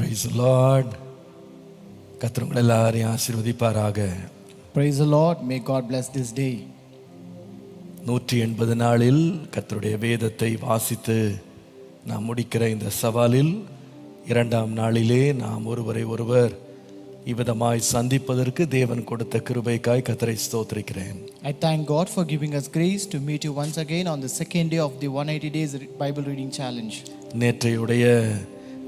Praise the Lord. கர்த்தர் உங்களை எல்லாரையும் ஆசீர்வதிப்பாராக. Praise the Lord. May God bless this day. 180 நாளில் கர்த்தருடைய வேதத்தை வாசித்து நாம் முடிக்கிற இந்த சவாலில் 2ஆம் நாளிலே நாம் ஒருவரை ஒருவர் இவ்விதமாய் சந்திப்பதற்கு தேவன் கொடுத்த கிருபைக்காய் கர்த்தரை ஸ்தோத்திரிக்கிறேன். I thank God for giving us grace to meet you once again on the second day of the 180 days Bible reading challenge. நேற்றையுடைய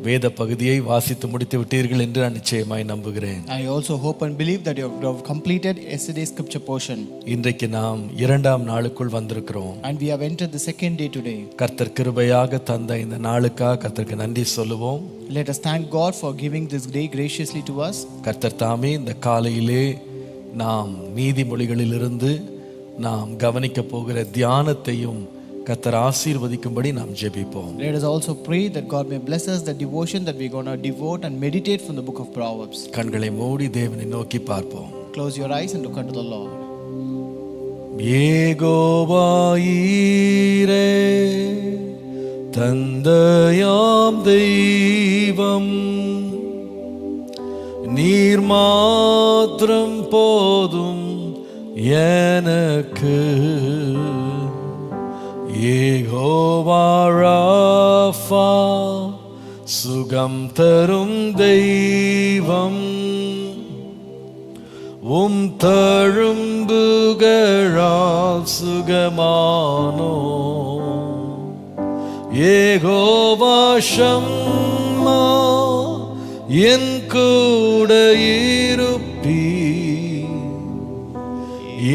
வேத பகுதியை வாசித்து முடித்து விட்டீர்கள் என்று நான் நிச்சயமாய் நம்புகிறேன். I also hope and believe that you have completed yesterday's scripture portion. இன்றைக்கு நாம் 2ஆம் நாளுக்குள் வந்திருக்கிறோம். And we have entered the second day today. கர்த்தர் கிருபையாக தந்த இந்த நாளுக்காக கர்த்தருக்கு நன்றி சொல்லுவோம். Let us thank God for giving this day graciously to us. கர்த்தர் தாமே இந்த காலையிலே நாம் நீதிமொழிகளிலிருந்து நாம் கவனிக்க போகிற தியானத்தையும் கர்த்தர் ஆசீர்வதிக்கும்படி நாம் ஜெபிப்போம். Let us also pray that God may bless us the devotion that we are going to devote and meditate from the book of Proverbs. கண்களை மூடி தேவனை நோக்கி பார்ப்போம். Close your eyes and look unto the Lord. ஏகோவாயீரே தந்தையாம் தெய்வம் நீர் மாத்திரம் போதும் எனக்கு. யெகோவா ராஃபா சுகம் தரும் தெய்வம் உம் தழும்புகளால் சுகமானோ. யெகோவா ஷம்மா என் கூட இருப்பீர்,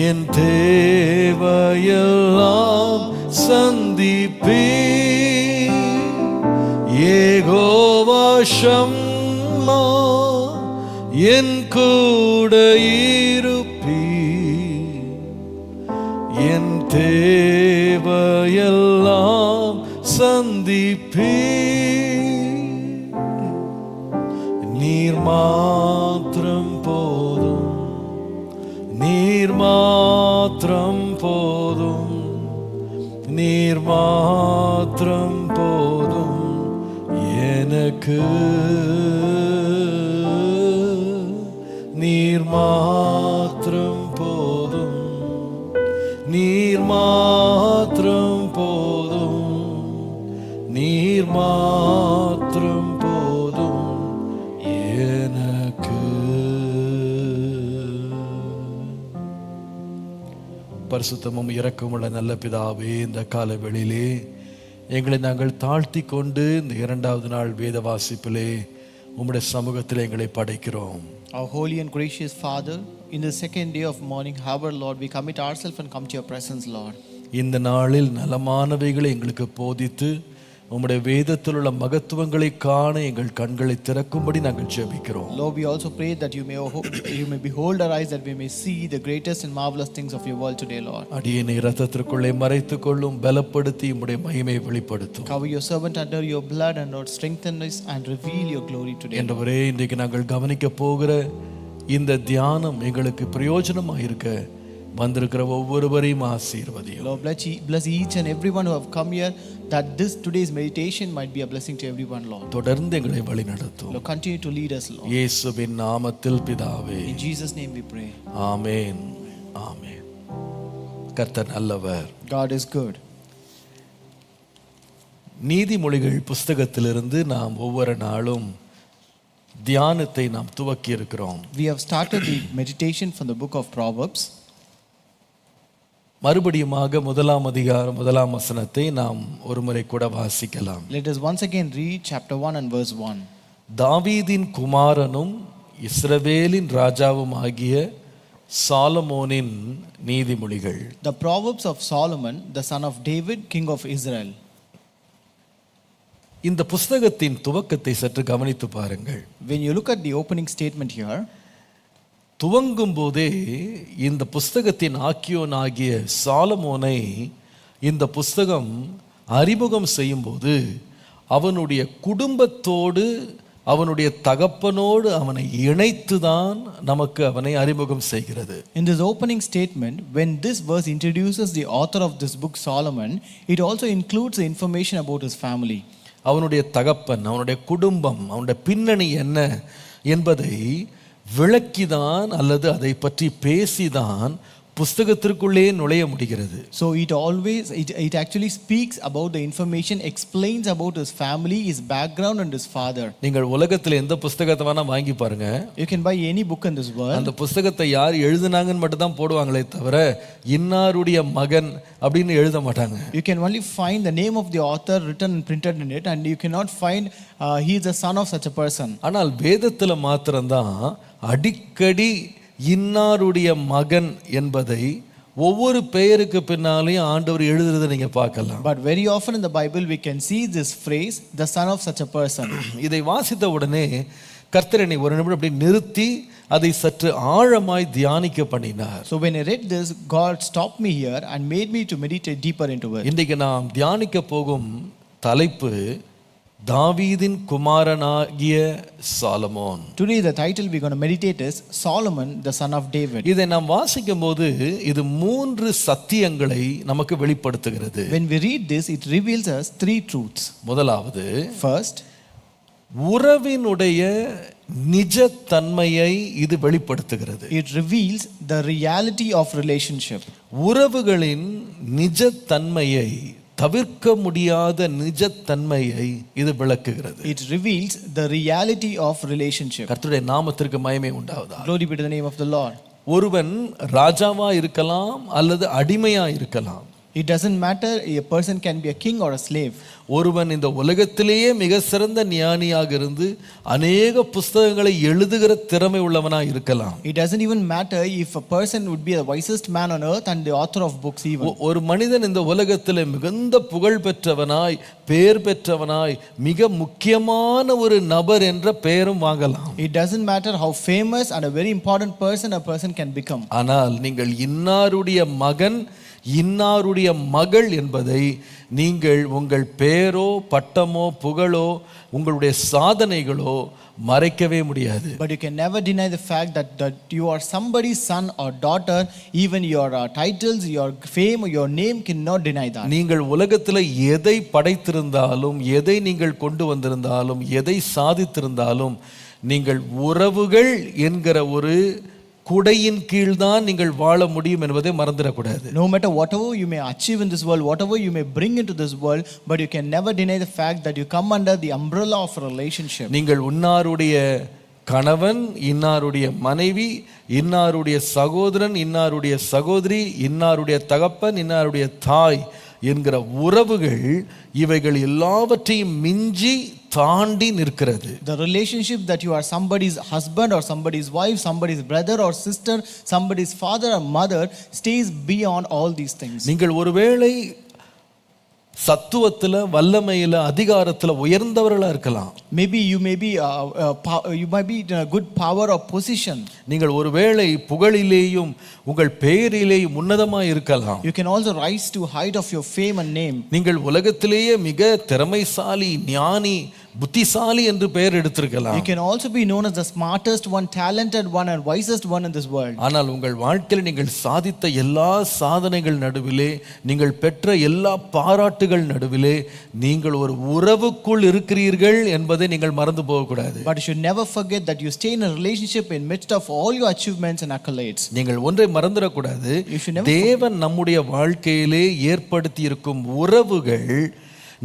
என் தேவையெல்லாம் சந்திப்பீர். யெகோவா ஷம்மா என் கூட இருப்பீர், என் தேவையெல்லாம் சந்திப்பீர். நீர் மாத்திரம் போதும், நீர் மாத்திரம் போதும், நீர் மாத்திரம் போதும் எனக்கு. நீர் மாத்திரம் போதும், நீர் மாத்திரம் போதும், நீர் மாத்திரம் போதும் எனக்கு. பரிசுத்தமும் இரக்கமுள்ள நல்ல பிதாவே, இந்த காலவெளியிலே எங்களை நாங்கள் தாழ்த்தி கொண்டு இந்த 2வது நாள் வேத வாசிப்பிலே உம்முடைய சமூகத்தில் எங்களை படைக்கிறோம். Our holy and gracious Father, in the second day of morning hour, Lord, we commit ourselves and come to your presence, Lord. இந்த நாளில் நலமானவைகளை எங்களுக்கு போதித்து உம்முடைய வேதத்தில் உள்ள மகத்துவங்களை காண எங்கள் கண்களை திறக்கும்படி நாங்கள் ஜெபிக்கிறோம். Lord, we also pray that you may behold our eyes, that we may see the greatest and marvelous things of your world today, Lord. அடியேனை இரத்தத்திற்குள்ளே மறைத்துக் கொள்ளும், பலப்படுத்தி உம்முடைய மகிமையை வெளிப்படுத்தும். Cover your servant under your blood and Lord, strengthen us and reveal your glory today. என்றவரே, இன்றைக்கு நாங்கள் கவனிக்க போகிற இந்த தியானம் எங்களுக்கு பிரயோஜனமாக இருக்க வந்திருக்கிற ஒவ்வொருவரையும் ஆசீர்வதியும். Lord, bless each and everyone who have come here, that this today's meditation might be a blessing to everyone, Lord. தொடர்ந்து எங்களை வழிநடத்தும். Lord, continue to lead us, Lord. இயேசுவின் நாமத்தில் பிதாவே, In Jesus' name we pray. ஆமென், ஆமென். கர்த்தர் நல்லவர். God is good. நீதிமொழிகள் புஸ்தகத்திலிருந்து நாம் ஒவ்வொரு நாளும் தியானத்தை நாம் துவக்கி இருக்கிறோம். We have started the meditation from the book of Proverbs. மறுபடியுமாக 1ஆம் அதிகாரம் 1ஆம் வசனத்தை நாம் ஒருமுறை கூட வாசிக்கலாம். Let us once again read chapter 1 and verse 1. தாவீதின் குமாரனும் இஸ்ரவேலின் ராஜாவும் ஆகிய சாலமோனின் நீதிமொழிகள். The Proverbs of Solomon, the son of David, king of Israel. இந்த புஸ்தகத்தின் துவக்கத்தை சற்று கவனித்து பாருங்கள். When you look at the opening statement here, துவங்கும் போதே இந்த புஸ்தகத்தின் ஆக்கியோன் ஆகிய சாலமோனை இந்த புஸ்தகம் அறிமுகம் செய்யும் போது அவனுடைய குடும்பத்தோடு அவனுடைய தகப்பனோடு அவனை இணைத்துதான் நமக்கு அவனை அறிமுகம் செய்கிறது. In this opening statement, when this verse introduces the author of this book Solomon, it also includes the information about his family. அவனுடைய தகப்பன், அவனுடைய குடும்பம், அவனுடைய பின்னணி என்ன என்பதை விளக்கிதான் அல்லது அதை பற்றி பேசிதான் புஸ்தகத்திற்குள்ளே நுழைய முடிகிறது. So it actually speaks about the information, explains about his family, his background and his father. நீங்கள் உலகத்தில் எந்த புஸ்தகத்தை வேணா வாங்கி பாருங்க, You can buy any book in this world. அந்த புஸ்தகத்தை யார் எழுதுனாங்கன்னு மட்டும் தான் போடுவாங்களே தவிர இன்னாருடைய மகன் அப்படின்னு எழுத மாட்டாங்க. You can only find the name of the author written and printed in it, and you cannot find he is the son of such a person. ஆனால் வேதத்தில் மாத்திரம்தான் அடிக்கடி இன்னாருடைய மகன் என்பதை ஒவ்வொரு பெயருக்கு பின்னாலையும் ஆண்டவர் எழுதுறதை நீங்க பார்க்கலாம். But very often in the Bible we can see this phrase, the son of such a person. இதை வாசித்த உடனே கர்த்தர் என்னை ஒரு நிமிடம் அப்படி நிறுத்தி அதை சற்று ஆழமாய் தியானிக்க பண்ணினார். So when I read this, God stopped me here and made me to meditate deeper into it. இன்றைக்கு நாம் தியானிக்க போகும் தலைப்பு தாவீதின் குமாரனாகிய Solomon. Today the title we're going to meditate is Solomon, the son of David. இதை நாம் வாசிக்கும் போது இது 3 சத்தியங்களை நமக்கு வெளிப்படுத்துகிறது. When we read this, it reveals us 3 truths. முதலாவது, First, உறவினுடைய நிஜத்தன்மையை இது வெளிப்படுத்துகிறது. it reveals the reality of relationship. உறவுகளின் நிஜத்தன்மையை, தவிர்க்க முடியாத நிஜத்தன்மையை இது விளக்குகிறது. It reveals the reality of relationship. கர்த்தருடைய நாமத்திற்கு மகிமை உண்டாவதாக. Glory be to the name of the Lord. ஒருவன் ராஜாவா இருக்கலாம் அல்லது அடிமையா இருக்கலாம். It doesn't matter, a person can be a king or a slave. ஒருவன் இந்த உலகத்திலேயே மிக சிறந்த ஞானியாக இருந்து அநேக புஸ்தகங்களை எழுதுகிற திறமை உள்ளவனாக இருக்கலாம். It doesn't even matter if a person would be the wisest man on earth and the author of books even. ஒரு மனிதன் இந்த உலகத்தில் மிகுந்த புகழ் பெற்றவனாய், பேர் பெற்றவனாய், மிக முக்கியமான ஒரு நபர் என்ற பெயரும் வாங்கலாம். It doesn't matter how famous and a very important person a person can become. ஆனால் நீங்கள் இன்னாருடைய மகன், இன்னாருடைய மகள் என்பதை நீங்கள் உங்கள் பேரோ பட்டமோ புகழோ உங்களுடைய சாதனைகளோ மறைக்கவே முடியாது. But you can never deny the fact that you are somebody's son or daughter. Even your titles, your fame, your name cannot deny that. நீங்கள் உலகத்தில் எதை படைத்திருந்தாலும், எதை நீங்கள் கொண்டு வந்திருந்தாலும், எதை சாதித்திருந்தாலும், நீங்கள் உறவுகள் என்கிற ஒரு குடையின் கீழ் தான் நீங்கள் வாழ முடியும் என்பதை மறந்துடக்கூடாது. No matter whatever you may achieve in this world, whatever you may bring into this world, but you can never deny the fact that you come under the umbrella of a relationship. நீங்கள் இன்னாருடைய கணவன், இன்னாருடைய மனைவி, இன்னாருடைய சகோதரன், இன்னாருடைய சகோதரி, இன்னாருடைய தகப்பன், இன்னாருடைய தாய் என்கிற உறவுகள் இவைகள் எல்லாவற்றையும் மிஞ்சி தாண்டி நிற்கிறது. The relationship that you are somebody's husband or somebody's wife, somebody's brother or sister, somebody's father or mother stays beyond all these things. நீங்கள் ஒருவேளை சத்துவத்துல, வல்லமையில, அதிகாரத்துல உயர்ந்தவர்களா இருக்கலாம். Maybe you may be you might be in a good power or position. நீங்கள் ஒருவேளை புகழிலேயும் உங்கள் பெயரிலேயும் உன்னதமாய் இருக்கலாம். You can also rise to height of your fame and name. நீங்கள் உலகத்திலேயே மிக திறமைசாலி, ஞானி, புத்திசாலி என்று பெயர் எடுத்திருக்கலாம். You can also be known as the smartest one, talented one and wisest one in this world. ஆனால் உங்கள் வாழ்க்கையில் நீங்கள் சாதித்த எல்லா சாதனைகள் நடுவிலே, நீங்கள் பெற்ற எல்லா பாராட்டுகள் நடுவிலே நீங்கள் ஒரு உறவுக்குள் இருக்கிறீர்கள் என்பதை நீங்கள் மறந்து போகக்கூடாது. But you should never forget that you stay in a relationship in midst of all your achievements and accolades. நீங்கள் ஒன்றை மறந்துடக்கூடாது. You should never தேவன் நம்முடைய வாழ்க்கையிலே ஏற்படுத்தி இருக்கும் உறவுகள்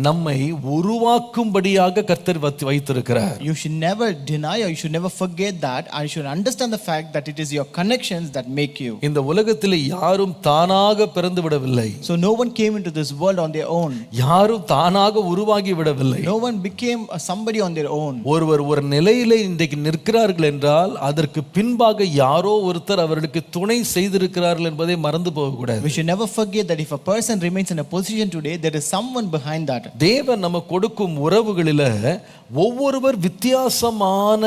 நம்மை உருவாக்கும்படியாக கர்த்தர் வைத்திருக்கிறார். You should never deny or you should never forget that, and you should understand the fact that it is your connections that make you. இந்த உலகத்தில் யாரும் தானாக பிறந்து விடவில்லை. So no one came into this world on their own. யாரும் தானாக உருவாகி விடவில்லை. No one became somebody on their own. ஒருவர் ஒரு நிலையிலே இன்றைக்கு நிற்கிறார்கள் என்றால் அதற்கு பின்பாக யாரோ ஒருத்தர் அவர்களுக்கு துணை செய்திருக்கிறார்கள் என்பதை மறந்து போகக்கூடாது. We should never forget that if a person remains in a position today, there is someone behind that. தேவன் நமக்கு கொடுக்கும் உறவுகளில் ஒவ்வொருவர் வித்தியாசமான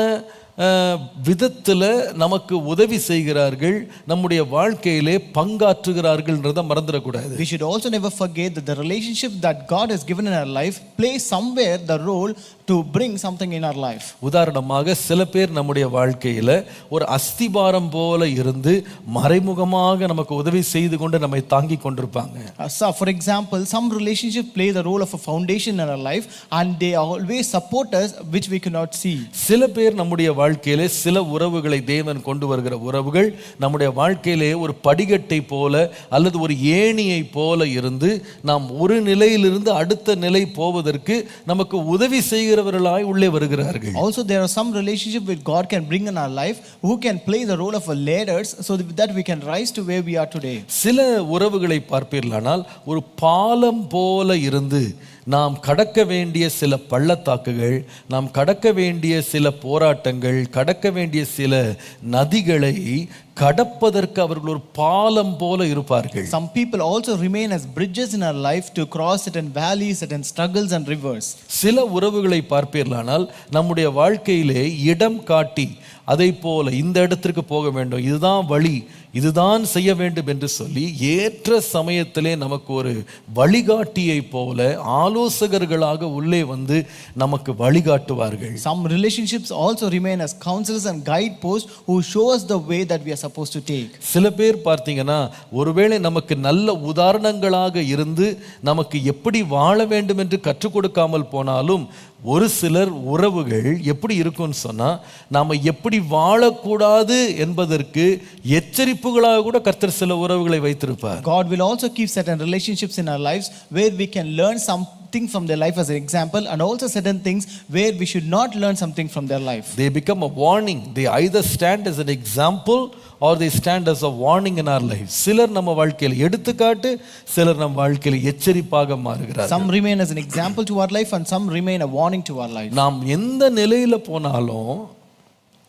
விதத்தில் நமக்கு உதவி செய்கிறார்கள், நம்முடைய வாழ்க்கையிலே பங்காற்றுகிறார்கள்ன்றதை மறந்துடக்கூடாது. We should also never forget that the relationship that God has given in our life plays somewhere the role to bring something in our life. உதாரணமாக சில பேர் நம்முடைய வாழ்க்கையில ஒரு அஸ்திபாரம் போல இருந்து மறைமுகமாக நமக்கு உதவி செய்து கொண்டு நம்மை தாங்கி கொண்டிருப்பாங்க. So for example, some relationship play the role of a foundation in our life and they always support us which we cannot see. சில பேர் நம்முடைய வாழ்க்கையிலே சில உறவுகளை தேவன் கொண்டு வருகிற உறவுகள் நம்முடைய வாழ்க்கையிலே ஒரு படிக்கட்டை போல அல்லது ஒரு ஏணியை போல இருந்து நாம் ஒரு நிலையிலிருந்து அடுத்த நிலை போவதற்கு நமக்கு உதவி செய்கிறவர்களாய் உள்ளே வருகிறார்கள். Also there are some relationship which God can bring in our life who can play the role of a ladders so that we can rise to where we are today. சில உறவுகளை பார்ப்பீர்களானால் ஒரு பாலம் போல இருந்து நாம் கடக்க வேண்டிய சில பள்ளத்தாக்குகள், நாம் கடக்க வேண்டிய சில போராட்டங்கள், கடக்க வேண்டிய சில நதிகளை கடப்பதற்கு அவர்கள் ஒரு பாலம் போல இருப்பார்கள். Some people also remain as bridges in our life to cross certain valleys, certain struggles and rivers. சில உறவுகளை பார்ப்பீர்களானால் நம்முடைய வாழ்க்கையிலே இடம் காட்டி அதை போல இந்த இடத்திற்கு போக வேண்டும், இதுதான் வழி, இதுதான் செய்ய வேண்டும் என்று சொல்லி ஏற்ற சமயத்திலே நமக்கு ஒரு வழிகாட்டியை போல ஆலோசகர்களாக உள்ளே வந்து நமக்கு வழிகாட்டுவார்கள். Some relationships also remain as counselors and guideposts who show us the way that we are supposed to take. சில பேர் பார்த்தீங்கன்னா ஒருவேளை நமக்கு நல்ல உதாரணங்களாக இருந்து நமக்கு எப்படி வாழ வேண்டும் என்று கற்றுக் கொடுக்காமல் போனாலும் ஒரு சிலர் உறவுகள் எப்படி இருக்கும்னு சொன்னா நாம எப்படி வாழக்கூடாது என்பதற்கு எச்சரிப்புகளாக கூட கர்த்தர் சில உறவுகளை வைத்திருப்பார். God will also keep certain relationships in our lives where we can learn something from their life as an example, and also certain things where we should not learn something from their life. They become a warning. They either stand as an example or they stand as a warning in our lives. சிலர் நம்ம வாழ்க்கையில் எடுத்துக்காட்டு, சிலர் நம்ம வாழ்க்கையில் எச்சரிப்பாக மாறுகிறார்கள். Some remain as an example to our life and some remain a warning to our life. நாம் எந்த நிலையில போனாலும்,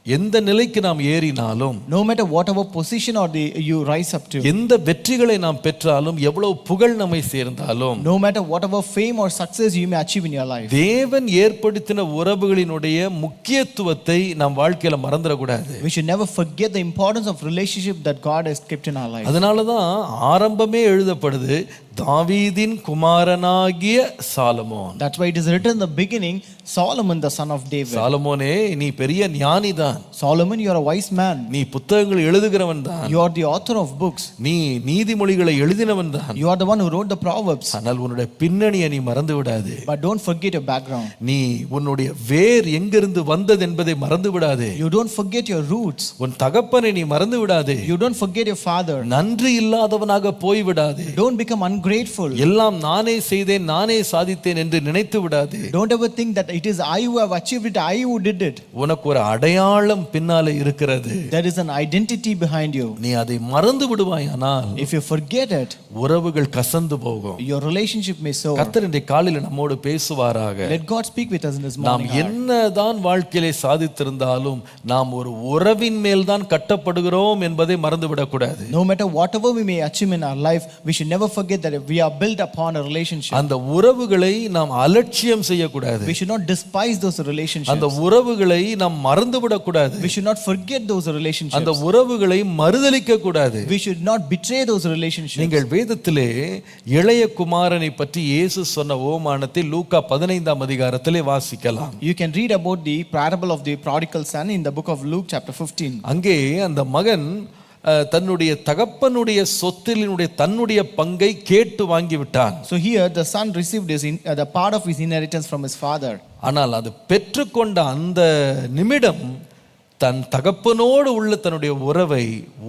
எந்த நிலைக்கு நாம் ஏறினாலும், no matter whatever position or you rise up to, எந்த வெற்றிகளை நாம் பெற்றாலும், எவ்வளவு புகழ் நம்மை சேர்ந்தாலும், no matter whatever fame or success you may achieve in your life, தேவன் ஏற்படுத்தின உறவுகளினுடைய முக்கியத்துவத்தை நாம் வாழ்க்கையில மறந்துடக்கூடாது. we should never forget the importance of relationship that God has kept in our life. அதனாலதான் ஆரம்பமே எழுதப்படுது, தாவீதின் குமாரனாகிய Solomon. That's why it is written in the beginning, Solomon the son of David. சாலமோனே, நீ பெரிய ஞானிதான். Solomon, you are a wise man. நீ புத்தகங்கள் எழுதுகிறவன் தான். You are the author of books. நீ நீதிமொழிகளை எழுதினவன் தான். You are the one who wrote the Proverbs. ஆனால் உன்னுடைய பின்னணியை நீ மறந்து விடாதே. But don't forget your background. நீ உன்னுடைய வேர் எங்கிருந்து வந்தது என்பதை மறந்து விடாதே. You don't forget your roots. உன் தகப்பனை நீ மறந்து விடாதே. You don't forget your father. நன்றி இல்லாதவனாக போய் விடாதே. Don't become ungrateful. எல்லாம் நானே செய்தேன், நானே சாதித்தேன் என்று நினைத்து விடாதே. Don't ever think that it is I who have achieved it, I who did it. உனக்கு ஒரு அடையாளம் பின்னாலே இருக்கிறது. There is an identity behind you. நீ அதை மறந்து விடுவாயானால், If you forget it, உறவுகள் கசந்து போகும். your relationship may soar. கர்த்தர் இன்றைய காலையில் நம்மோடு பேசுவாராக. Let God speak with us in this நாம் morning. என்னதான் வாழ்க்கையிலே சாதித்திருந்தாலும் நாம் ஒரு உறவின் மேல் தான் கட்டப்படுகிறோம் என்பதை மறந்து விடக்கூடாது. No matter whatever we may achieve in our life, we should never forget that we are built upon a relationship. அந்த உறவுகளை நாம் அலட்சியம் செய்யக்கூடாது. We should not despise those relationships. அந்த உறவுகளை நாம் மறந்து விடக்கூடாது. We should not forget those relationships. அந்த உறவுகளை மறுதலிக்க கூடாது. We should not betray those relationships. நீங்கள் வேதத்திலே இளைய குமாரனை பற்றி இயேசு சொன்ன ஓமானத்தை லூக்கா 15ஆம் அதிகாரத்திலே வாசிக்கலாம். You can read about the parable of the prodigal son in the book of Luke chapter 15. அங்கே அந்த மகன் தன்னுடைய தகப்பனுடைய சொத்தினுடைய தன்னுடைய பங்கை கேட்டு வாங்கி விட்டான். So here the son received the part of his inheritance from his father. ஆனால் அது பெற்றுக்கொண்ட அந்த நிமிடம் தன் தகப்பனோடு உள்ள தன்னுடைய உறவை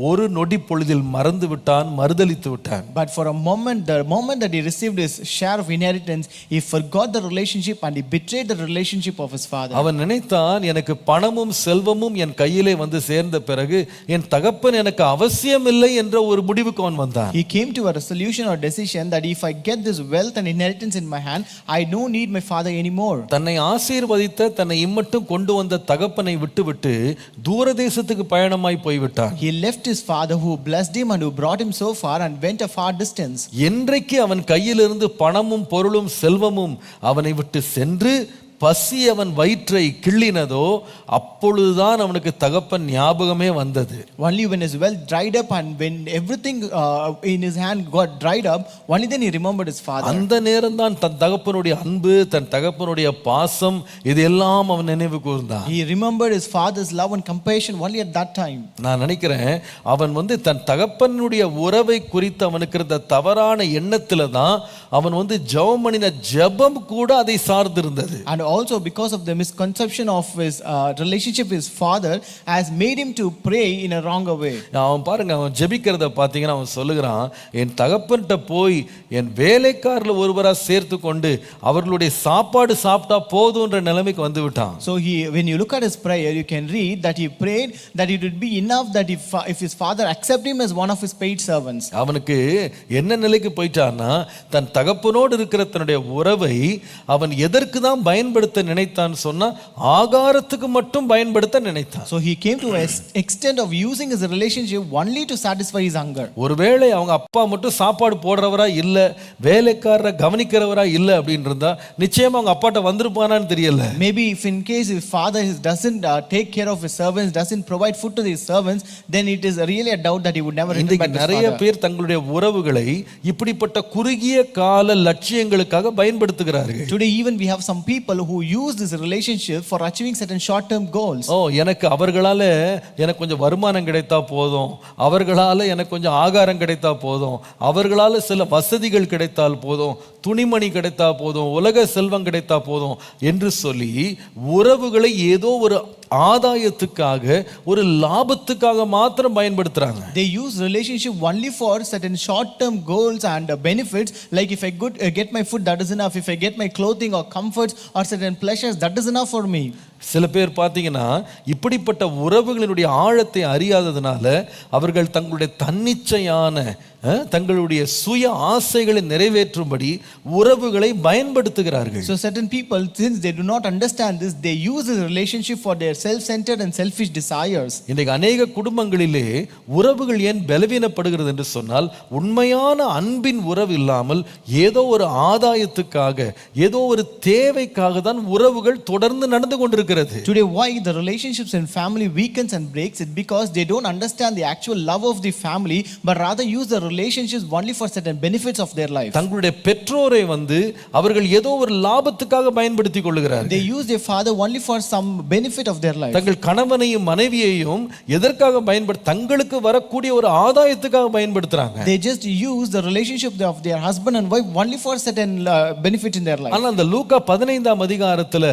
ஒரு நொடி பொழுதில் மறந்து விட்டான், மறுதலித்து விட்டான். But for a moment, the moment that he received his share of inheritance, he forgot the relationship and he betrayed the relationship of his father. அவன் நினைத்தான், எனக்கு பணமும் செல்வமும் என் கையிலே வந்து சேர்ந்த பிறகு என் தகப்பன் எனக்கு அவசியம் இல்லை என்ற ஒரு முடிவுக்கு அவன் வந்தான். He came to a resolution or decision that if I get this wealth and inheritance in my hand, I don't need my father anymore. தன்னை ஆசீர்வதித்த தன்னை இம்மட்டும் கொண்டு வந்த தகப்பனை விட்டுவிட்டு தூரதேசத்துக்கு பயணமாய் போய்விட்டான். He left his father who blessed him and who brought him so far and went a far distance. என்றைக்கு அவன் கையிலிருந்து பணமும் பொருளும் செல்வமும் அவனை விட்டு சென்று பசி அவன் வயிற்றை கிள்ளினதோ அப்பொழுதுதான் அவனுக்கு தகப்பன் ஞாபகமே வந்தது. Only when his well dried up and when everything in his hand got dried up, only then he remembered his father. அந்த நேரம் தான் தன் தகப்பனுடைய அன்பு, தன் தகப்பனுடைய பாசம், இதெல்லாம் அவன் நினைவு கூர்ந்தான். He remembered his father's love and compassion only at that time. நான் நினைக்கிறேன் அவன் தன் தகப்பனுடைய உறவை குறித்து அவனுக்கு இருந்த தவறான எண்ணத்துல தான் அவன் ஜெபம் பண்ணின ஜெபம் கூட அதை சார்ந்திருந்தது. And also because of the misconception of his relationship with his father has made him to pray in a wrong way. அவன் பாருங்க, அவன் ஜெபிக்கிறத பார்த்தீங்கன்னா அவன் சொல்லுகிறான், என் தகப்பன்கிட்ட போய் என் வேலைக்காரில் ஒருவராக சேர்த்து கொண்டு அவர்களுடைய சாப்பாடு சாப்பிட்டா போதுன்ற நிலைமைக்கு வந்து விட்டான். So when you look at his prayer, you can read that he prayed that it would be enough that if his father accept him as one of his paid servants. அவனுக்கு என்ன நிலைக்கு போயிட்டான்னா, தன் தகப்பனோடு இருக்கிற தன்னுடைய உறவை அவன் எதற்கு தான் பயன்படுத்த நினைத்தான் சொன்னா, ஆகாரத்துக்கு மட்டும் பயன்படுத்த நினைத்தான். So he came to an extent of using his relationship only to satisfy his hunger. ஒருவேளை அவங்க அப்பா மட்டும் சாப்பாடு போடுறவரா இல்ல, வேலைக்காரரை கவனிக்கிறவரா இல்ல அப்படின்னு இருந்தா நிச்சயமா அவங்க அப்பாட்ட வந்திருப்பானான்னு தெரியல. Maybe if in case his father doesn't take care of his servants, doesn't provide food to his servants, then it is really a doubt that he would never return back to his நிறைய father. பேர் தங்களுடைய உறவுகளை இப்படிப்பட்ட குறுகிய கால லட்சியங்களுக்காக பயன்படுத்துகிறார்கள். Today even we have some people who use this relationship for achieving certain short term goals. எனக்கு அவர்களால எனக்கு கொஞ்சம் வருமானம் கிடைத்தா போதும், அவர்களால எனக்கு கொஞ்சம் ஆகாரம் கிடைத்தா போதும், அவர்களால சில வசதிகள் கிடைத்தால் போதும், துணிமணி கிடைத்தா போதும், உலக செல்வம் கிடைத்தா போதும் என்று சொல்லி உறவுகளை ஏதோ ஒரு ஆதாயத்துக்காக, ஒரு லாபத்துக்காக மாத்திரம் பயன்படுத்துறாங்க. They use relationship only for certain short term goals and benefits, like if I get my food, that is enough. If I get my clothing or comforts or certain pleasures, that is enough for me. சில பேர் பார்த்தீங்கன்னா இப்படிப்பட்ட உறவுகளினுடைய ஆழத்தை அறியாததுனால அவர்கள் தங்களுடைய தன்னிச்சையான தங்களுடைய சுய ஆசைகளை நிறைவேற்றும்படி உறவுகளை பயன்படுத்துகிறார்கள். So certain people, since they do not understand this, they use this relationship for their self-centered and selfish desires. இன்றைக்கு அநேக குடும்பங்களிலே உறவுகள் ஏன் பலவீனப்படுகிறது என்று சொன்னால், உண்மையான அன்பின் உறவு இல்லாமல் ஏதோ ஒரு ஆதாயத்துக்காக, ஏதோ ஒரு தேவைக்காக தான் உறவுகள் தொடர்ந்து நடந்து கொண்டிருக்கிறது. Today why the relationships in family weakens and breaks it because they don't understand the actual love of the family, but rather use the relationships only for certain benefits of their life. தங்களுடைய பெற்றோரை அவர்கள் ஏதோ ஒரு லாபத்துக்காக பயன்படுத்திக் கொள்கிறார்கள். They use their father only for some benefit of their life. தங்கள் கணவனையும் மனைவியையும் எதற்காக தங்களுக்கு வரக்கூடிய ஒரு ஆதாயத்துக்காக பயன்படுத்துறாங்க. They just use the relationship of their husband and wife only for certain benefit in their life. ஆனா அந்த லூக்கா 15ஆம் அதிகாரத்துல